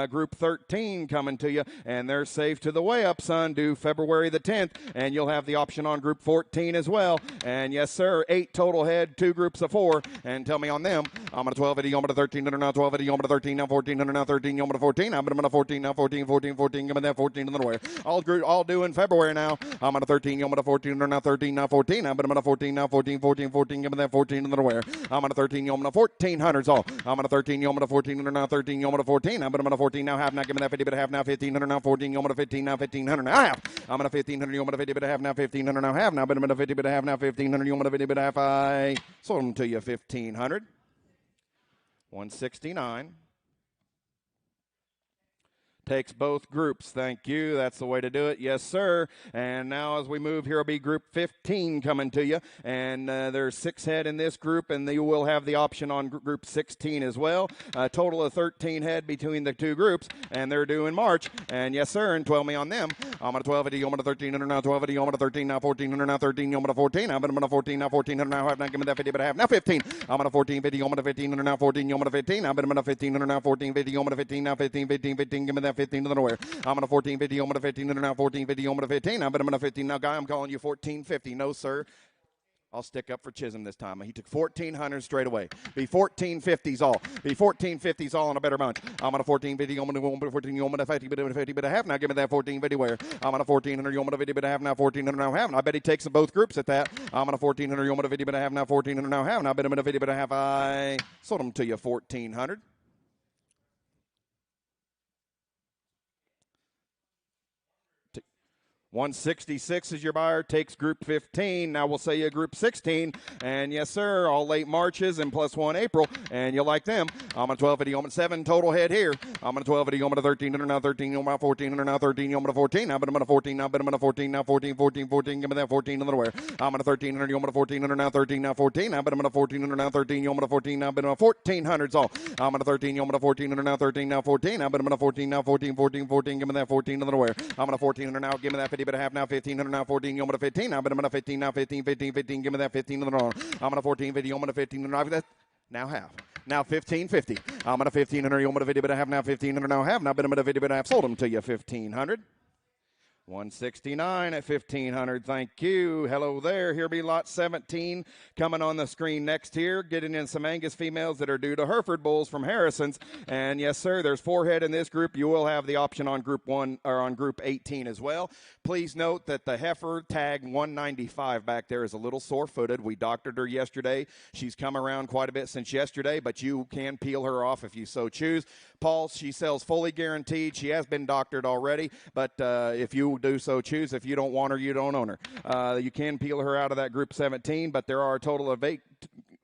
Group 13 coming to you, and they're safe to the way up, son, due February the 10th, and you'll have the option on Group 14 as well. And yes, sir, 8 total head, 2 groups of 4, and tell me on them. I'm going to 12 80, I'm going to 1300, now 12 80, I'm going to 13, now 1400, now 13, I'm going to 14, I'm going to 14, now 14, 14, 14, give me that 14 in the way. All due in February now. I'm going to 13, I'm going to 14, now 13, now 14, I'm going to 14, now 14, 14, 14, give me that 14 in the way. I'm going to 13, I'm going to 1400's all. I'm going to 13, I'm going to 1400, now 13, I'm going to 14, I'm going to 14, now half, now give me that 50, but a half, now 1500, now 14, I'm going to 15, now 1500, now half. I'm going to 1500, you want to 50, but a half, now 1500, now half, now, but I'm going to 50, but a half, now 1500, you want to 50, but a half, I sold them to you 1500. 169. Takes both groups. Thank you. That's the way to do it. Yes, sir. And now as we move, here will be Group 15 coming to you. And there's 6 head in this group, and you will have the option on Group 16 as well. A total of 13 head between the 2 groups, and they're due in March. And yes, sir, and 12 me on them. I'm going to 12 80, I'm going to 1300, now 12 80, I'm going to 13, now 1400, now 13, I'm going to 14, I'm going to 14, now 1400, now half, now give me that 50, but a half, now 15. I'm going to 14 50, I'm going to 1500, now 14, I'm going to 15, I'm going to 1500, now 14 50, I'm going to 15, now 15, 15, 15, give me that 15 to the nowhere. I'm going to 14 50, I'm going to 1500, now 14 50, I'm going to 15, I'm going to 15, now guy, I'm calling you 1450. No, sir. I'll stick up for Chisholm this time. He took 1,400 straight away. Be 1,450s all. Be 1,450s all on a better bunch. I'm on a 1,450. I'm going to 14. I'm going to 50, but a half. Now give me that 1,450 where? I'm on a 1,400. I'm going to 50, but a half. Now 1,400. Now half. And I bet he takes both groups at that. I'm on a 1,400. I'm going to 50, but a half. Now 1,400. Now half. Now I bet I'm going to 50, but a half. I sold them to you 1,400. 166 is your buyer, takes Group 15. Now we'll say you Group 16. And yes, sir, all late Marches and plus 1 April. And you'll like them. I'm on 1250, I'm on 7 total head here. I'm on 1250, I'm on 1300, now 13, I'm on 1400, now 13, I'm on 14. Now, but I'm on 14, now, but I'm on 14, now 14, 14, 14. Give me that 14 in the way. I'm on 1300, I'm on 1400, now 13, now 14. Now, but I'm on 1400, now 13, I'm on 14, now, but I'm on 1400's all. I'm on 13, I'm on 1400, now 13, now 14. Now, but I'm on 14, now 14, 14, 14. Give me that 14 in the way. I'm on 1400 now, give me that 50, but a half, now 1500, now 14, you're going to 15, now, but I'm going to 15, now 15, 15, 15, give me that 15 in the wrong. I'm going to 14, 50, I'm going to 15, now half. Now 1550. I'm going to 1500, you're going to 50, but I have now 1500, now half, now, but I'm going to 50, but I have sold them to you 1500. 169 at 1,500. Thank you. Hello there. Here be lot 17 coming on the screen next here. Getting in some Angus females that are due to Hereford bulls from Harrison's. And yes, sir, there's 4 head in this group. You will have the option on group 1 or on group 18 as well. Please note that the heifer tag 195 back there is a little sore-footed. We doctored her yesterday. She's come around quite a bit since yesterday, but you can peel her off if you so choose. Paul, she sells fully guaranteed. She has been doctored already, but if you do so choose, if you don't want her, you don't own her. You can peel her out of that group 17, but there are a total of 8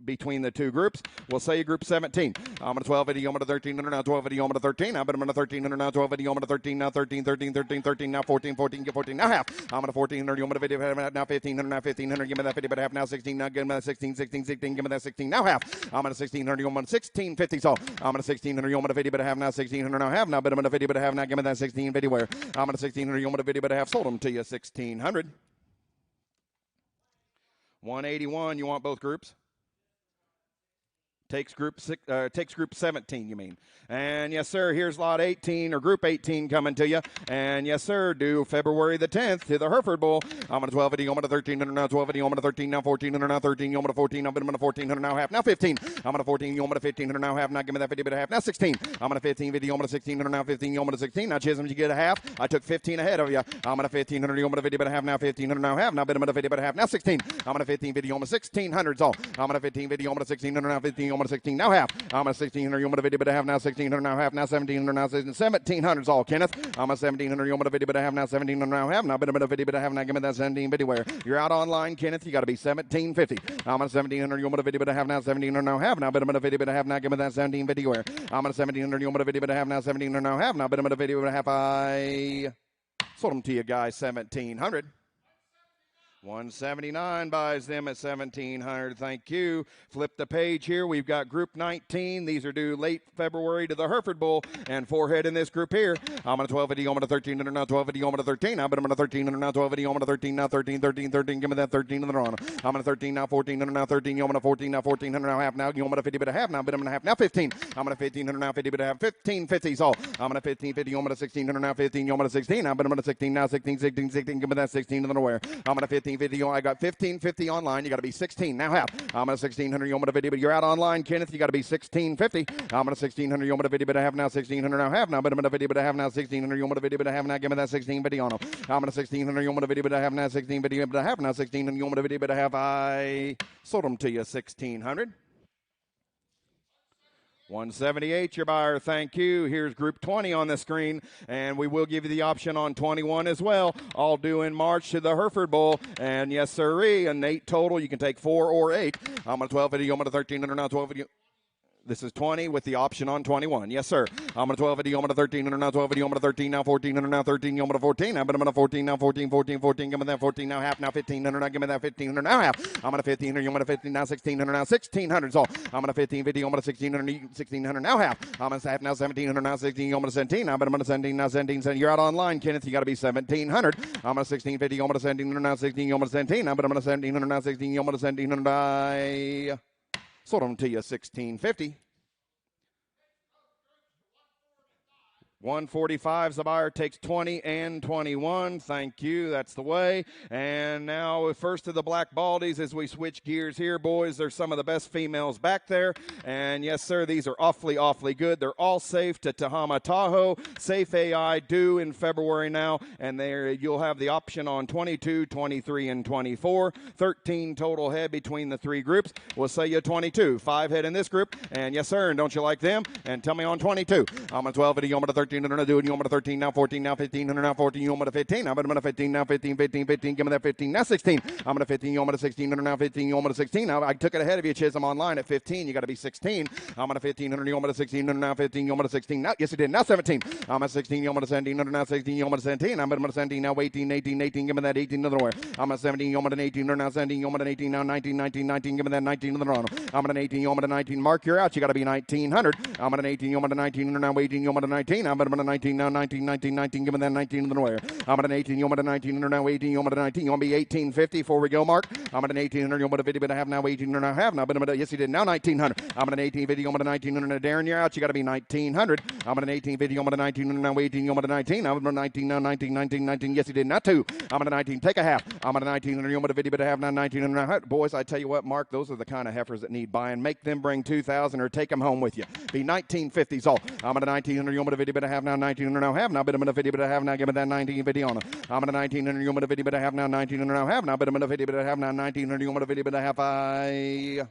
between the two groups. We'll say group 17. I'm at 12 80, I'm at 1300, now 12 80, I'm at 13. I'm at 1300, now 12 80, I'm at 13, now 13, 13, 13, 13, now 14, 14, get 14, now half. I'm at 1400, I'm at 50, now 1500, now 1500, give me that 50, but half, now 16, now give me that 16, 16, 16, give me that 16, now half. I'm at 1600, I'm at 1650, so I'm at 1600, I'm at 50, but half, now 1600, now half, now but I'm at 50, but half, now give me that 1650 where. I'm at 1600, I'm at 50, but half, sold them to you 1600. 181, you want both groups? Takes group 17, you mean. And yes, sir, here's lot 18 or group 18 coming to you. And yes, sir, due February the 10th to the Hereford Bull. I'm at 1280, I'm at 1300, now 1280, I'm at 13, now 1400, now 13, I'm at 14, I'm at 1400, now half, now 15. I'm at 14, I'm at 1500, now half, now give me that 50, but a half, now 16. I'm at 15, video, I'm at 1600, now 15, I'm at 16. Now Chisholm, you get a half. I took 15 ahead of you. I'm at 1500, I'm at 50, but a half, now 1500, now half, now bid I'm at 50, but a half, now 16. I'm at 15 video, I'm at 1600's all. I'm at 15 video, I'm at 1600, now 15, I'm at 16, now half. I'm at 1600, you want a video, but I have now 1600, now half, now 1700, now 1700's all, Kenneth. I'm at 1700, you want a video, but I have now 1700, now half, now bit a video, but I have now, give me that 1750 where. You're out online, Kenneth, you got to be 1750. I'm at 1700, you want a video, but I have now 1700, now half, now bit a video, but I have now, give me that 1750 where. I'm at 1700, you want a video, but I have now 1700, now half, now bit a video, but I have, I sold them to you guys 1700. 179 buys them at 1,700. Thank you. Flip the page here. We've got group 19. These are due late February to the Hereford Bull and 4 head in this group here. I'm at 1280, I'm at 1300, now 1280, I'm at 13. I'm at 1300, now 1280, I'm at 13, now 13, 13, 13. Give me that 13 in the run. I'm at 13, now 1400, now 13. I'm at 14, now 1400, now half. Now you want a 50, but a half. Now, but I'm at half. Now 15. I'm at 1500, now 50, but a half. 1550's all. I'm at 1550, I'm at 1600, now 15. I'm at 16. I'm at 16, now 16, 16, 16. Give me that 16 in the wear. I'm at 1550. I got 1550 online. You got to be 16 now half. I'm at 1600. You want a video, but you're out online, Kenneth. You got to be 1650. I'm at 1600. You want a video, but I have now 1600. Now half. Now, but I'm at a video, but I have now 1600. You want a video, but I have now. Give me that 1650 on them. I'm at 1600. You want a video, but I have now 1650. But I have now 1600. You want a video, but I have. I sold them to you 1600. 178, your buyer, thank you. Here's group 20 on the screen, and we will give you the option on 21 as well, all due in March to the Hereford Bull. And yes, sirree, an 8 total. You can take 4 or 8. I'm at 1280, I'm at 1300, now 1280. This is 20 with the option on 21. Yes, sir. I'm at 1280, I'm at 1300, now 1280, I'm at 13, now 1400, now 13, I'm at 14. I'm at 14, now 14, 14, 14. Give me that 14, now half, now 1500, now give me that 1500, now half. I'm at 1500, I'm at 15, now 1600, now 1600's all. I'm at 1550, I'm at 1600, 1600, now half. I'm at half, now 1700, now 16, I'm at 17. I'm at 17, now 17. You're out online, Kenneth. You got to be 1700. I'm at 1650, I'm at 1700, now 16, I'm at 17. I'm at 1700, now 16, I'm at 1700. I sold them to you 1650. 145's the buyer, takes 20 and 21. Thank you. That's the way. And now first of the black baldies as we switch gears here, boys. There's some of the best females back there. And yes, sir, these are awfully, awfully good. They're all safe to Tehama Tahoe. Safe AI due in February now. And there you'll have the option on 22, 23, and 24. 13 total head between the 3 groups. We'll say you 22. 5 head in this group. And yes, sir, and don't you like them? And tell me on 22. I'm at 12 at you, I'm at 13. You want to 13 now 14 now 1500 now 14 you want to 15 I'm at 15 now 15 15 15 give me that 15 now 16 I'm at 15 you want to 1600 now 15 you want to 16 now I took it ahead of you Chisholm online at 15 you got to be 16 I'm at 1500 you want to 1600 now 15 you want to 16 now yes it did now 17 I'm at 16 you want to 1700 now 16 you want to 17 I'm at 17 now 18 18 18 give me that 18 another way I'm at 17 you want an 18 now 17 you want an 18 now 19 19 19 give me that 19 another one I'm at an 18 you want a 19 mark you're out you got to be 1900 I'm at an 18 you want a 19 now 18 you want a 19 I'm now, but I'm at a 19 now, 19, 19, 19, give me that 19 in the wire. I'm at an 18, you're at a 19, you're now 18, you're at a 19, you're going to be 1850 before we go, Mark. I'm at an 1800, you're at a 50, but I have now 18, you're now have now, but I'm at a, yes, he did, now 1900. I'm at an 1850, you're at a 1900, Darren, you're out, you got to be 1900. I'm at an 1850, you're at a 19, now 18, you're at a 19, I'm at a 19, now 19, 19, 19, yes, he did, not 2. I'm at a 19, take a half. I'm at a 1900, you're at a 50, but I have now 1900. Boys, I tell you what, Mark, those are the kind of heifers that need buying. Make them bring 2,000 or take them home with you. Be 1950s all. I'm at a 1900, you're at a 50, but I have now 1900, now have now, but I'm at a 50, but I have now, give me that 1950 on it. I'm at a 1900, you're at a 50, but I have now 1900, now have now, but I'm at a 50, but I have now 1900, you're at a 50, but I have I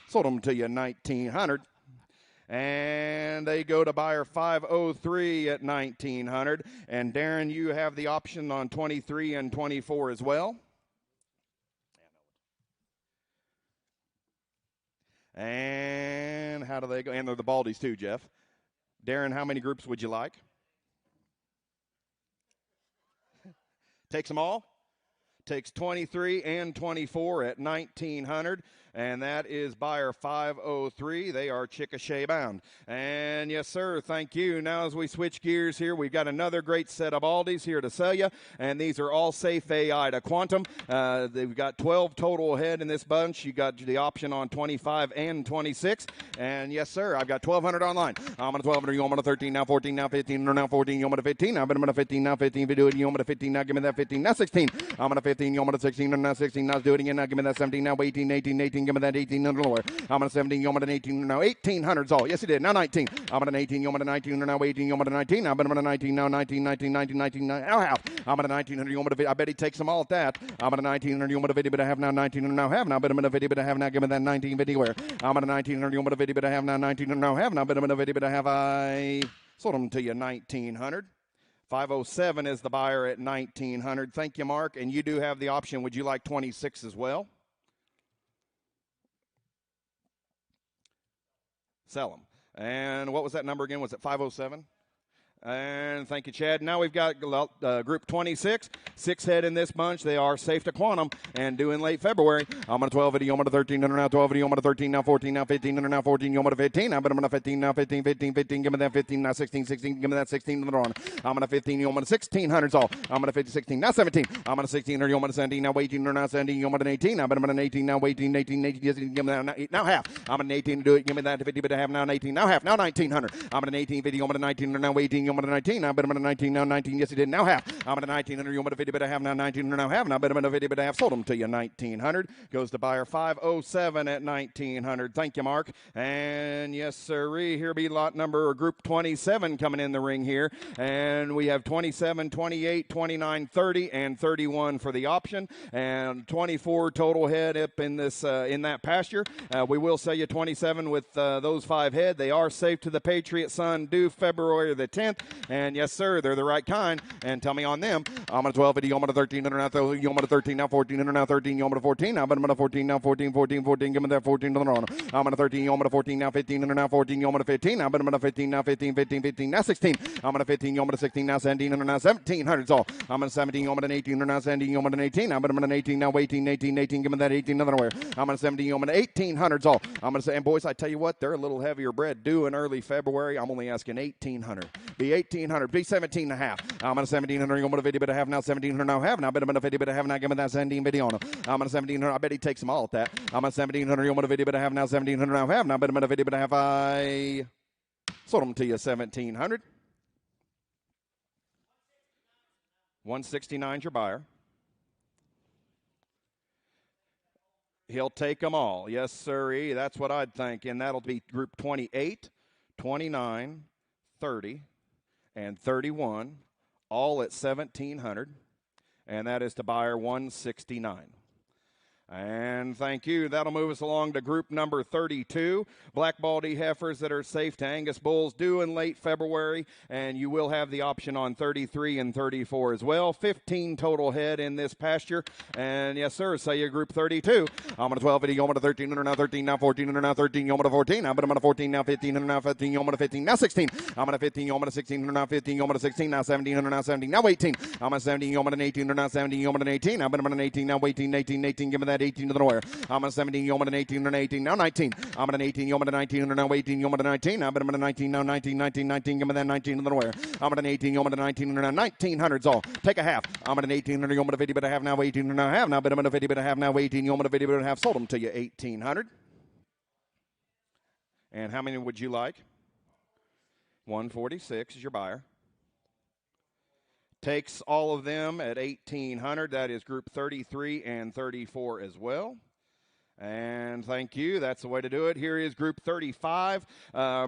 sold them to you 1900. And they go to buyer 503 at 1900. And Darren, you have the option on 23 and 24 as well. And how do they go? And they're the Baldies too, Jeff. Darren, how many groups would you like? Takes them all? Takes 23 and 24 at 1900. And that is buyer 503. They are Chickasha bound. And yes, sir, thank you. Now as we switch gears here, we've got another great set of Baldies here to sell you. And these are all safe AI to Quantum. They've got 12 total head in this bunch. You got the option on 25 and 26. And yes, sir, I've got 1,200 online. I'm on a 1,200. You want a 13, now 14, now 15, now 14. You want a 15. I'm on a 15, now 15. If you do it, you want a 15. Now give me that 15. Now 16. I'm on a 15. You want a 16. Now 16. Now do it again. Now give me that 17. Now 18, 18, 18. Give me that 18 under lower. I'm on a 17, you're on an 18, now 1800's all. Yes, he did. Now 19. I'm on an 18, you're on a 19, now 18, you're on a 19. I'm on a 19, now 19, 19, 19, 19, now half. I'm on a 1900, you're on a 50. I bet he takes them all at that. I'm on a 1900, you're on a 50, but I have now 19, now have now, but I'm on a 50, but I have now, give me that 1950 where. I'm on a 1900, you're on a 50, but I have now 19, now have now, but I'm on a 50, but I have I sold them to you 1900. 507 is the buyer at 1900. Thank you, Mark. And you do have the option. Would you like 26 as well? Sell them. And what was that number again? Was it 507? And thank you, Chad. Now we've got group 26, 6 head in this bunch. They are safe to Quantum and due in late February. I'm on a 12 video, I'm on a 13, now 12 video, I'm on a 13, now 14, now 15, now 14, you're on a 15. I'm on a 15, now 15, 15, 15, give me that 15, now 16, 16, give me that 16 to the run. I'm on a 15, you're on a 1600s all. I'm on a 50, 16, now 17. I'm on a 16, you're on a 17, now 18, now 17, you're on an 18. I'm on an 18, now 18, 18, 18, give me that now half. I'm on an 18 to do it, give me that 50, but I have now an 18, now half, now 1900. I'm on an 18 video, I'm on a 19, now 18, I'm on a 19, now, but I'm on a 19, now 19, yes, he did, now half. I'm on a 1900, you're on a 50, but I have now 1900, now half, now, but I'm on a 50, but I have sold them to you 1900. Goes to buyer 507 at 1900. Thank you, Mark. And yes, sirree, here be lot number group 27 coming in the ring here. And we have 27, 28, 29, 30, and 31 for the option. And 24 total head up in this in that pasture. We will sell you 27 with those 5 head. They are safe to the Patriot Sun due February the 10th. And yes, sir, they're the right kind. And tell me on them. I'm on a 12, I'm on a 13, now 13, I'm on a 13, now 14, now 13, you're on a 14, now, but I'm on a 14, now 14, 14, 14, give me that 14 to the run. I'm on a 13, you're on a 14, now 15, now 14, you're on a 15, now, but I'm on a 15, now 15, 15, 15, now 16. I'm on a 15, you're on a 16, now 17, now 1700's all. I'm on a 17, you're on an 18, now 17, you're on an 18, now, but I'm on an 18, now 18, 18, 18, give me that 18 another way. I'm on a 17, you're on an 1800's all. I'm going to say, and boys, I tell you what, they're a little heavier bred due in early February. I'm only asking 1800. Be 1800, be 17 and a half. I'm on a 1700, you're on a 50, but I have now 1700, now have now, but I'm on a 50, but I have now, give me that 17 video on him. I'm on a 1700, I bet he takes them all at that. I'm on a 1700, you're on a 50, but I have now 1700, now have now, but I'm on a 50, but I have I sold them to you 1700. 169's your buyer. He'll take them all. Yes, sirree. That's what I'd think. And that'll be group 28, 29, 30, and 31, all at 1,700. And that is to buyer 169. And thank you. That'll move us along to group number 32. Black Baldy heifers that are safe to Angus bulls due in late February. And you will have the option on 33 and 34 as well. 15 total head in this pasture. And yes, sir, say you group 32. I'm on a 12, you're on a 13, now 13, now 14, now 13, you're on a 14, now, but I'm on a 14, now 15, now 15, you're on a 15, now 16. I'm on a 15, you're on a 16, now 15, you're on a 16, now 17, now 17, now 18. I'm on a 17, you're on an 18, now 17, you're on an 18, now, but I'm on an 18, now 18, 18, 18, give me that that 18 to the wire. I'm at 17, you almost an 18 and an 18, now 19. I'm at an 18, you almost an 19 and now 18, you almost an 19. I'm at a 19, now 19, 19, 19, give me that 19 to the wire. I'm at an 18, you almost an 19 and now 1900s all. Take a half. I'm at an 1800, you almost a 50, but I have now 18 and I have now, but I'm at a 50, but I have now 18, you almost a 50, but I have sold them to you 1800. And how many would you like? 146 is your buyer. Takes all of them at 1,800. That is group 33 and 34 as well. And thank you. That's the way to do it. Here is group 35.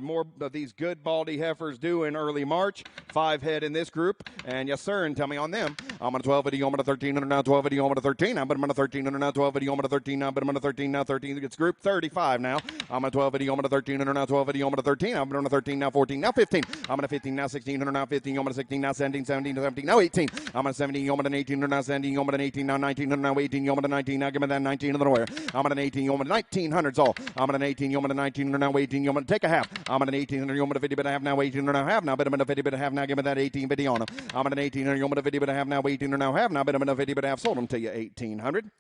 More of these good Baldy heifers due in early March. 5 head in this group. And yes, sir, and tell me on them. I'm on a 12 video, I'm on a 1300 now, 12 video, I'm on a 13. I'm on a 1300 now, 12 video, I'm on a 13 now, but I'm on a 13 now, 13. It's group 35 now. I'm on a 12 video, I'm on a 1300 now, 12 video, I'm on a 13. I'm on a 13 now, 14 now, 15. I'm on a 15 now, 1600 now, 15. I'm on a 16 now, 17, 17, 17 now, 18. I'm on a 17, I'm on an 18 now, 17. I'm on an 18 now, 19 now, 18. I'm on a 19 now, give me that 19 to the wire. I'm on an 18, you're on 1900s all. I'm on an 18, you're on a 19 now, 18. You're on take a half. I'm on an 1800, you're on a 50, but I have now 18 and I have now, but I'm on a 50, but I have now, give me that 18 50 on them. I'm on an 1800, you're on a 50, but I have now 18 and now have now, but I'm on a 50, but I have sold them to you 1800.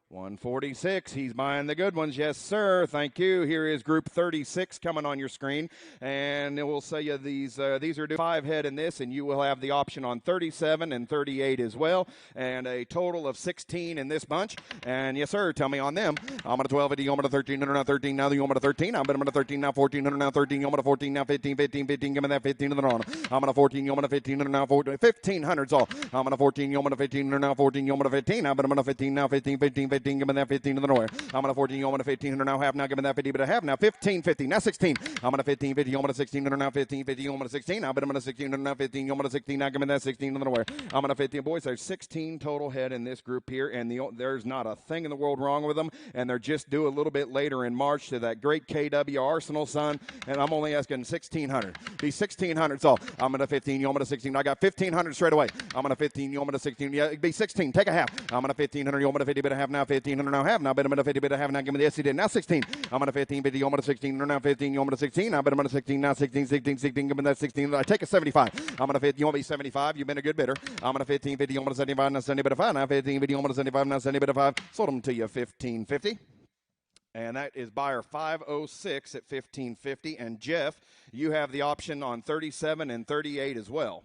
146. He's buying the good ones. Yes, sir. Thank you. Here is group 36 coming on your screen. And it will say you these are 5 head in this, and you will have the option on 37 and 38 as well. And a total of 16 in this bunch. And yes, sir. Tell me on them. I'm on a 12, I'm on a 13, I'm on a 13 now, you're on a 13. I'm on a 13 now, 14, now 13, I'm on a 14 now, 15, 15, 15. Give me that 15 to the on. I'm on a 14, you're on a 15, and now 14, 1500s all. I'm on a 14, you're on a 15, and now 14, you're on a 15. I'm on a 15 now, 15, 15, 15, give me that 15 to the north. I'm on a 14, you want a 1500 now, half now, give me that 50, but I have now 1550, now 16. I'm on a 1550, you want a 1600 now, 1550, you want a 16. Now, but I'm on a 1600 now, 15, you want a 16, now give me that 16 to the north. I'm on a 15, boys, there's 16 total head in this group here, and there's not a thing in the world wrong with them, and they're just due a little bit later in March to that great KW Arsenal son, and I'm only asking 1600. Be 1600, so I'm on a 15, you want a 16, I got 1500 straight away. I'm on a 15, you want a 16, yeah, it'd be 16, take a half. I'm on a 1500, you want a 50, but I have now 1500 now, have now, but I'm on a 50, but I have now, give me the SC now 16. I'm on a 15, 50, you want a 16, now 15, you want a 16, now, but I'm on a 16, now 16, 16, 16, give me that 16, I take a 75. I'm on a 50, you want me 75, you've been a good bidder. I'm on a 15, 50, you want a 75, now 70, but a 5, now 15, 50, you want a 75, now 70, but a 5, sold them to you 1550. And that is buyer 506 at 1550. And Jeff, you have the option on 37 and 38 as well.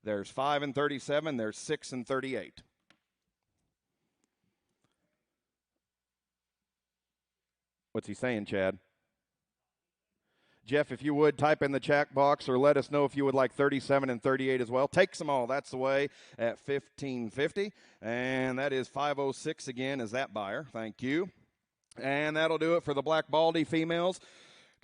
There's 5 and 37, there's 6 and 38. What's he saying, Chad? Jeff, if you would, type in the chat box or let us know if you would like 37 and 38 as well. Takes them all. That's the way at 1550. And that is 506 again as that buyer. Thank you. And that'll do it for the Black Baldy females.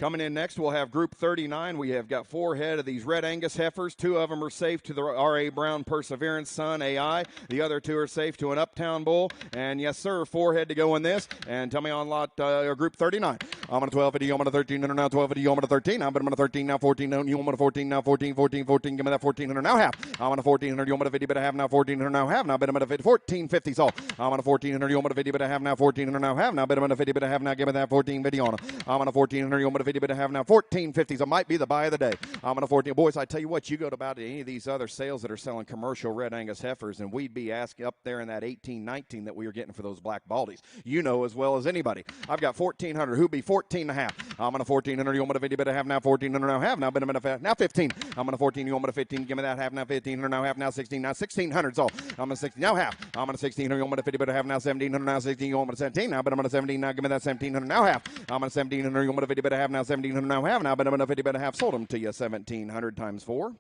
Coming in next, we'll have Group 39. We have got 4 head of these Red Angus heifers. 2 of them are safe to the R.A. Brown Perseverance Son AI. The other 2 are safe to an Uptown Bull. And yes, sir, 4 head to go in this. And tell me on lot Group 39. I'm on a 12 video, I'm on a 13, and now 12 video, I'm on a 13. I'm on a 13 now, 14, now, you on a 14 now, 14, 14, 14. Give me that 1400 now half. I'm on a 1400, you on a 50, but I have now 1400 now half now, but I'm on a 50, 1450. So I'm on a 1400, you on a 50, but I have now 1400 now half now, but I'm on a 50, but I have now, give me that 14 video on. I'm on a 1400, you on a 50, but I have now 1450s. It might be the buy of the day. I'm on a 14. Boys, I tell you what, you go to about any of these other sales that are selling commercial Red Angus heifers, and we'd be asking up there in that 18, 19 that we were getting for those Black Baldies. You know as well as anybody. I've got 1400. Who'd be 14 and a half? I'm on a 1400. You want a 50, but I have now 1400 now half now, but I'm on a now 15. I'm on a 14. You want a 15? Give me that half now 1500 now half now 16 now 1600. So I'm on a 16 now half. I'm on a 1600. You want a 50, but I have now 1700 now 16. You want a 17 now, but I'm on a 17 now. Give me that 1700 now half. I'm on a 1700. You want a 50, but I have now 1700 now half now, but I'm on a 50, but I have sold them to you 1700 times 4.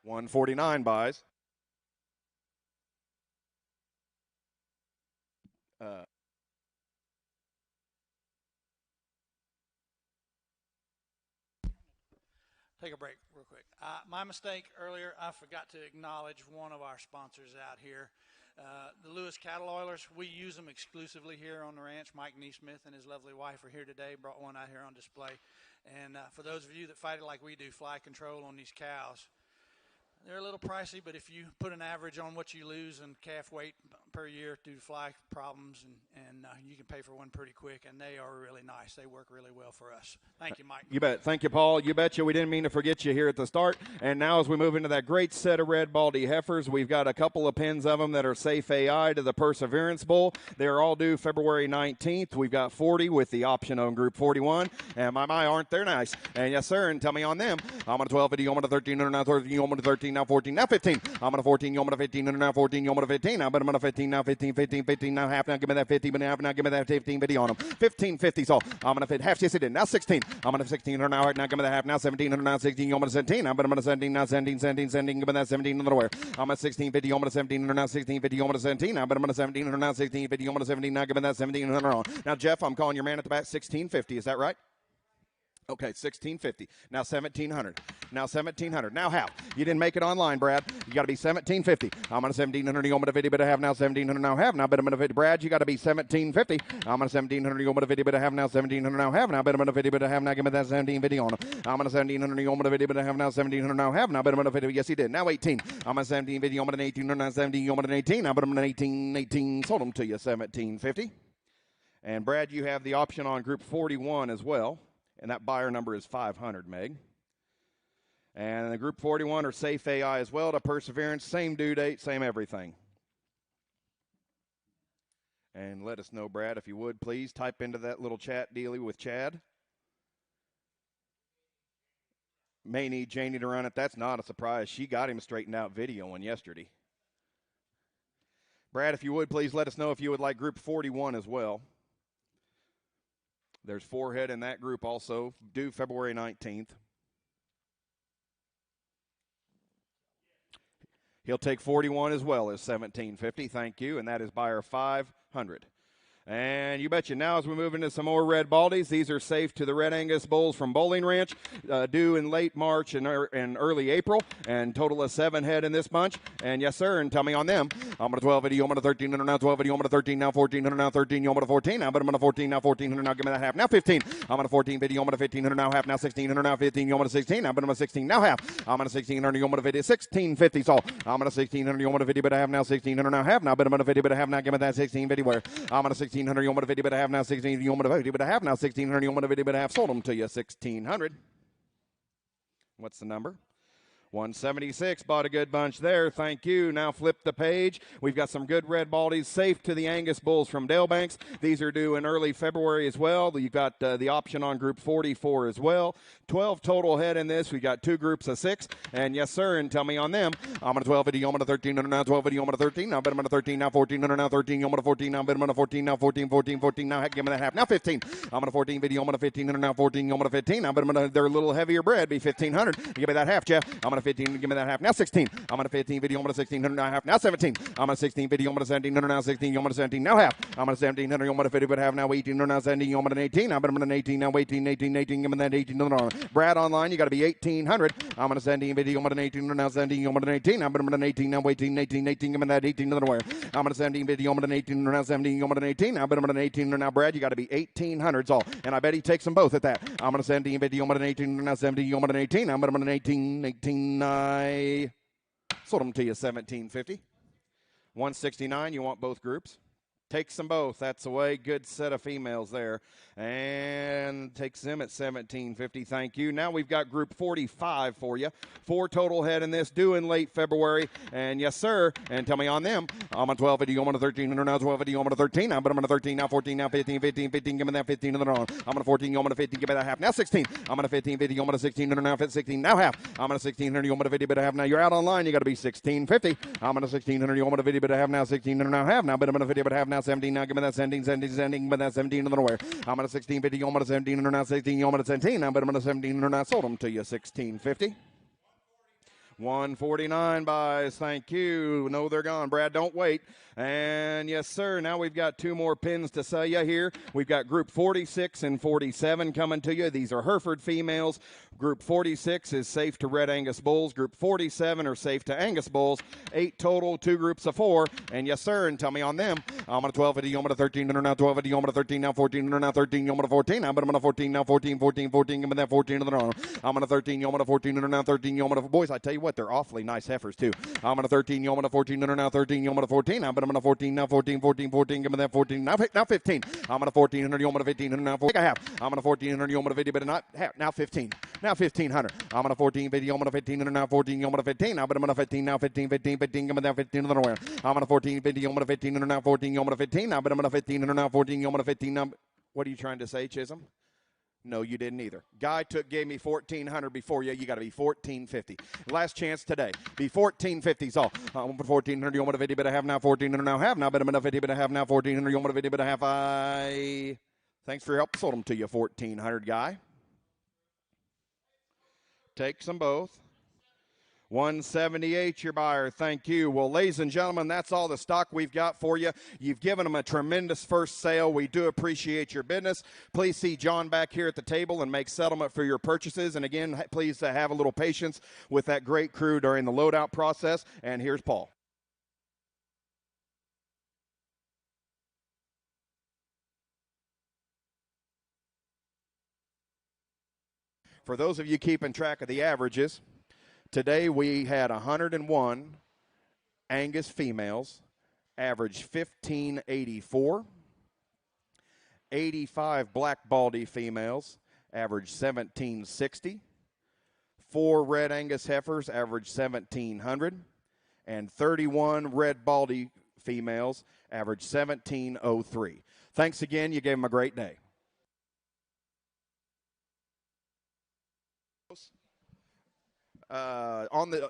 149 buys.
Take a break real quick. My mistake earlier, I forgot to acknowledge one of our sponsors out here. The Lewis Cattle Oilers, we use them exclusively here on the ranch. Mike Neesmith and his lovely wife are here today, brought one out here on display. And for those of you that fight it like we do, fly control on these cows, They're a little pricey, but if you put an average on what you lose in calf weight per year due to fly problems, and you can pay for one pretty quick, and they are really nice. They work really well for us. Thank you, Mike.
You bet. Thank you, Paul. You betcha. We didn't mean to forget you here at the start. And now as we move into that great set of red Baldy heifers, we've got a couple of pins of them that are safe AI to the Perseverance Bowl. They're all due February 19th. We've got 40 with the option on Group 41. And my, aren't they nice? And yes, sir. And tell me on them. I'm on a 12, I'm on a 13, now 13, I'm on a 13, now 14, now 15. I'm on a 14, I'm on a 15, now 14, I'm on a 15. Now, but I'm on a 15, now 15, 15, 15, now half. Now give me that 50, but now give me that 15, 50 on them. 15, 50's all. I'm on a fit half. Yes, it did. Now 16. I'm on a 16 now. Now give me the half. Now 17, now 16. I'm on a 17. I'm on a 17, now 17, 17, 17. Give me that 17 on the wear. I'm at 16, 50. I'm on a 17, now 16, 50. I'm on a 17. Now, but I'm on a 17, now 16, 50. I'm on a 17. Now give me that 17 on. Now, Jeff, I'm calling your man at the back 1650. Is that right? Okay, 1650. Now 1700. Now 1700. Now how? You didn't make it online, Brad. You got to be 1750. I'm on a 1700. You want me to 50, but I have now 1700. Now have now, but I'm going to 50. Brad, you got to be 1750. I'm on a 1700. You want me to 50, but I have now 1700. Now have now, but I'm going to 50, but I have now. Give me that 1750 on him. I'm on a 1700. You want me to 50, but I have now 1700. Now have now, but I'm going to 50. Yes, he did. Now 18. I'm on 1750. You want me to 18. Now 17. You want me to 18. Now, but I'm going to 18. Sold them to you 1750. And Brad, you have the option on Group 41 as well. And that buyer number is 500, Meg. And the Group 41 are safe AI as well to Perseverance. Same due date, same everything. And let us know, Brad, if you would, please. Type into that little chat dealy with Chad. May need Janie to run it. That's not a surprise. She got him straightened out videoing yesterday. Brad, if you would, please let us know if you would like Group 41 as well. There's 4 head in that group also, due February 19th. He'll take 41 as well as 1750. Thank you. And that is buyer 500. And you betcha now as we move into some more red Baldies, these are safe to the Red Angus bulls from Bowling Ranch, due in late March and early April, and total of 7 head in this bunch. And yes, sir, and tell me on them. I'm on a 1280, I'm on a 1300, now 1280, I'm on a 13, now 1400, now 13, I'm on a 14, now, but I'm on a 14, now 1400, now give me that half, now 15. I'm on a 1450, I'm on a 1500, now half, now 1600, now 15, I'm on a 16, now, but I'm on a 16, now half. I'm on a 1600, I'm on a 50, 1650, so I'm on a 1600, I'm on a 50, but I have now 1600, now half, now, but I'm on a 50, but I have now, give me that 1650 where I'm on a 1600, you want a 50, but I have now 16, you want a 50, but I have now 1600, you want a 50, but I have sold them to you 1600. What's the number? 176, bought a good bunch there. Thank you. Now flip the page. We've got some good red Baldies safe to the Angus bulls from Dale Banks. These are due in early February as well. You've got the option on Group 44 as well. 12 total head in this. We've got 2 groups of 6. And yes, sir, and tell me on them. I'm on a 1280, I'm on a 1300, now 1280, I'm on a 13, now bet I'm on a 13, now 1400, now 13, I'm on a 14, now bet I'm on a 14, now 14, 14, 14, now give me that half, now 15. I'm on a 14 video, I'm on a 1500, now 14, I'm on a 15, now bet I'm on a, they're a little heavier bread, be 1500. Give me that half, Jeff. I'm on a 15, give me that half. Now 16. I'm on a 15 video. I'm on a 1600. Now half. Now 17. I'm on a 16 video. I'm on a 1700. Now 16. I'm on a 17. Now half. I'm on a 1700. I'm on a 50. But half. Now 18. Now 17. I'm on an 18. I'm on an 18. Now 18. 18. 18. Give me that 18. No. Brad online. You got to be 1800. I'm on a 17 video. I'm on an 18. Now 17. I'm on an 18. I'm on an 18. Now 18. 18. 18. Give me that 18. Nowhere. I'm on a 17 video. I'm on an 18. Now 17. I'm on an 18. I'm on an 18. Now Brad, you got to be 1800s all. And I bet he takes them both at that. I'm on a 17 video. I'm on an 18. Now 17. I'm on an 18. I'm on an 18. 18. Sold them to you 1750. 169. You want both groups? Takes them both. That's the way. Good set of females there. And takes them at 1750. Thank you. Now we've got Group 45 for you. 4 total head in this, due in late February. And yes, sir. And tell me on them. I'm on 1250. I'm on a 1300. Now 1250. I'm on a 13. Now, but I'm on a 13. Now 14. Now 15. 15. 15. Give me that 15 in the wrong. I'm on a 14. I'm on a 15. Give me that half. Now 16. I'm on a 15. 50. I'm on a 1600. Now 16. Now half. I'm on a 1600. I'm on a 50. But I have now. You're out online. You got to be 1650. I'm on a 1600. I'm on a 50. But I have now 1600. Now half. Now, but I'm on a 50. But I have now 17. Now give me that 17. 17. 17. Give me that 17 in the nowhere. I'm on a 1650. I'm on a 1700. Now 16. I'm on a 17. Now, but I'm on a 1700. Now sold them to you 1650. 149 buys. Thank you. No, they're gone. Brad, don't wait. And yes, sir. Now we've got 2 more pins to sell you here. We've got Group 46 and 47 coming to you. These are Hereford females. Group 46 is safe to Red Angus bulls. Group 47 are safe to Angus bulls. 8 total, 2 groups of 4. And yes, sir. And tell me on them. I'm on a 1250. I'm on a 1300. Now 1250. I'm on a 13. Now 1400. Now 13. I'm on a 14. Now, but I'm on a 14. Now 14. 14. 14. Give me that 14 in the wrong. I'm on a 13. I'm on a 1400. Now 13. I'm on a boys. I tell you what. what? They're awfully nice heifers, too. I'm on a 13, you're on a 14, under now 13, you're on a 14. I'm on a 14, now 14, 14, 14, give me that 14, now 15. I'm on a 1400, you're on a 1500, now 4. Take a half. I'm on a 1400, you're on a 50, but not half. Now 15. Now 1500. I'm on a 1450, you're on a 1500, now 14, you're on a 15. I'm on a 15, now 15, 15, 15, give me that 15 another way. I'm on a 1450, you're on a 1500, now 14, you're on a 15. I'm on a 1500, now 14, you're on a 15. Now, what are you trying to say, Chisholm? No, you didn't either. Guy gave me 1,400 before you. You got to be 1,450. Last chance today. Be 1,450's all. 1,400. You want to 50, but I have now 1,400 now have now. But I'm enough 50, but I have now 1,400. You want to 50, but I have Thanks for your help. Sold them to you, 1,400 guy. Take some both. 178, your buyer. Thank you. Well, ladies and gentlemen, that's all the stock we've got for you. You've given them a tremendous first sale. We do appreciate your business. Please see John back here at the table and make settlement for your purchases. And again, please have a little patience with that great crew during the loadout process. And here's Paul. For those of you keeping track of the averages, today we had 101 Angus females, average 1584. 85 Black Baldy females, average 1760. 4 Red Angus heifers, average 1700. And 31 Red Baldy females, average 1703. Thanks again. You gave them a great day. On the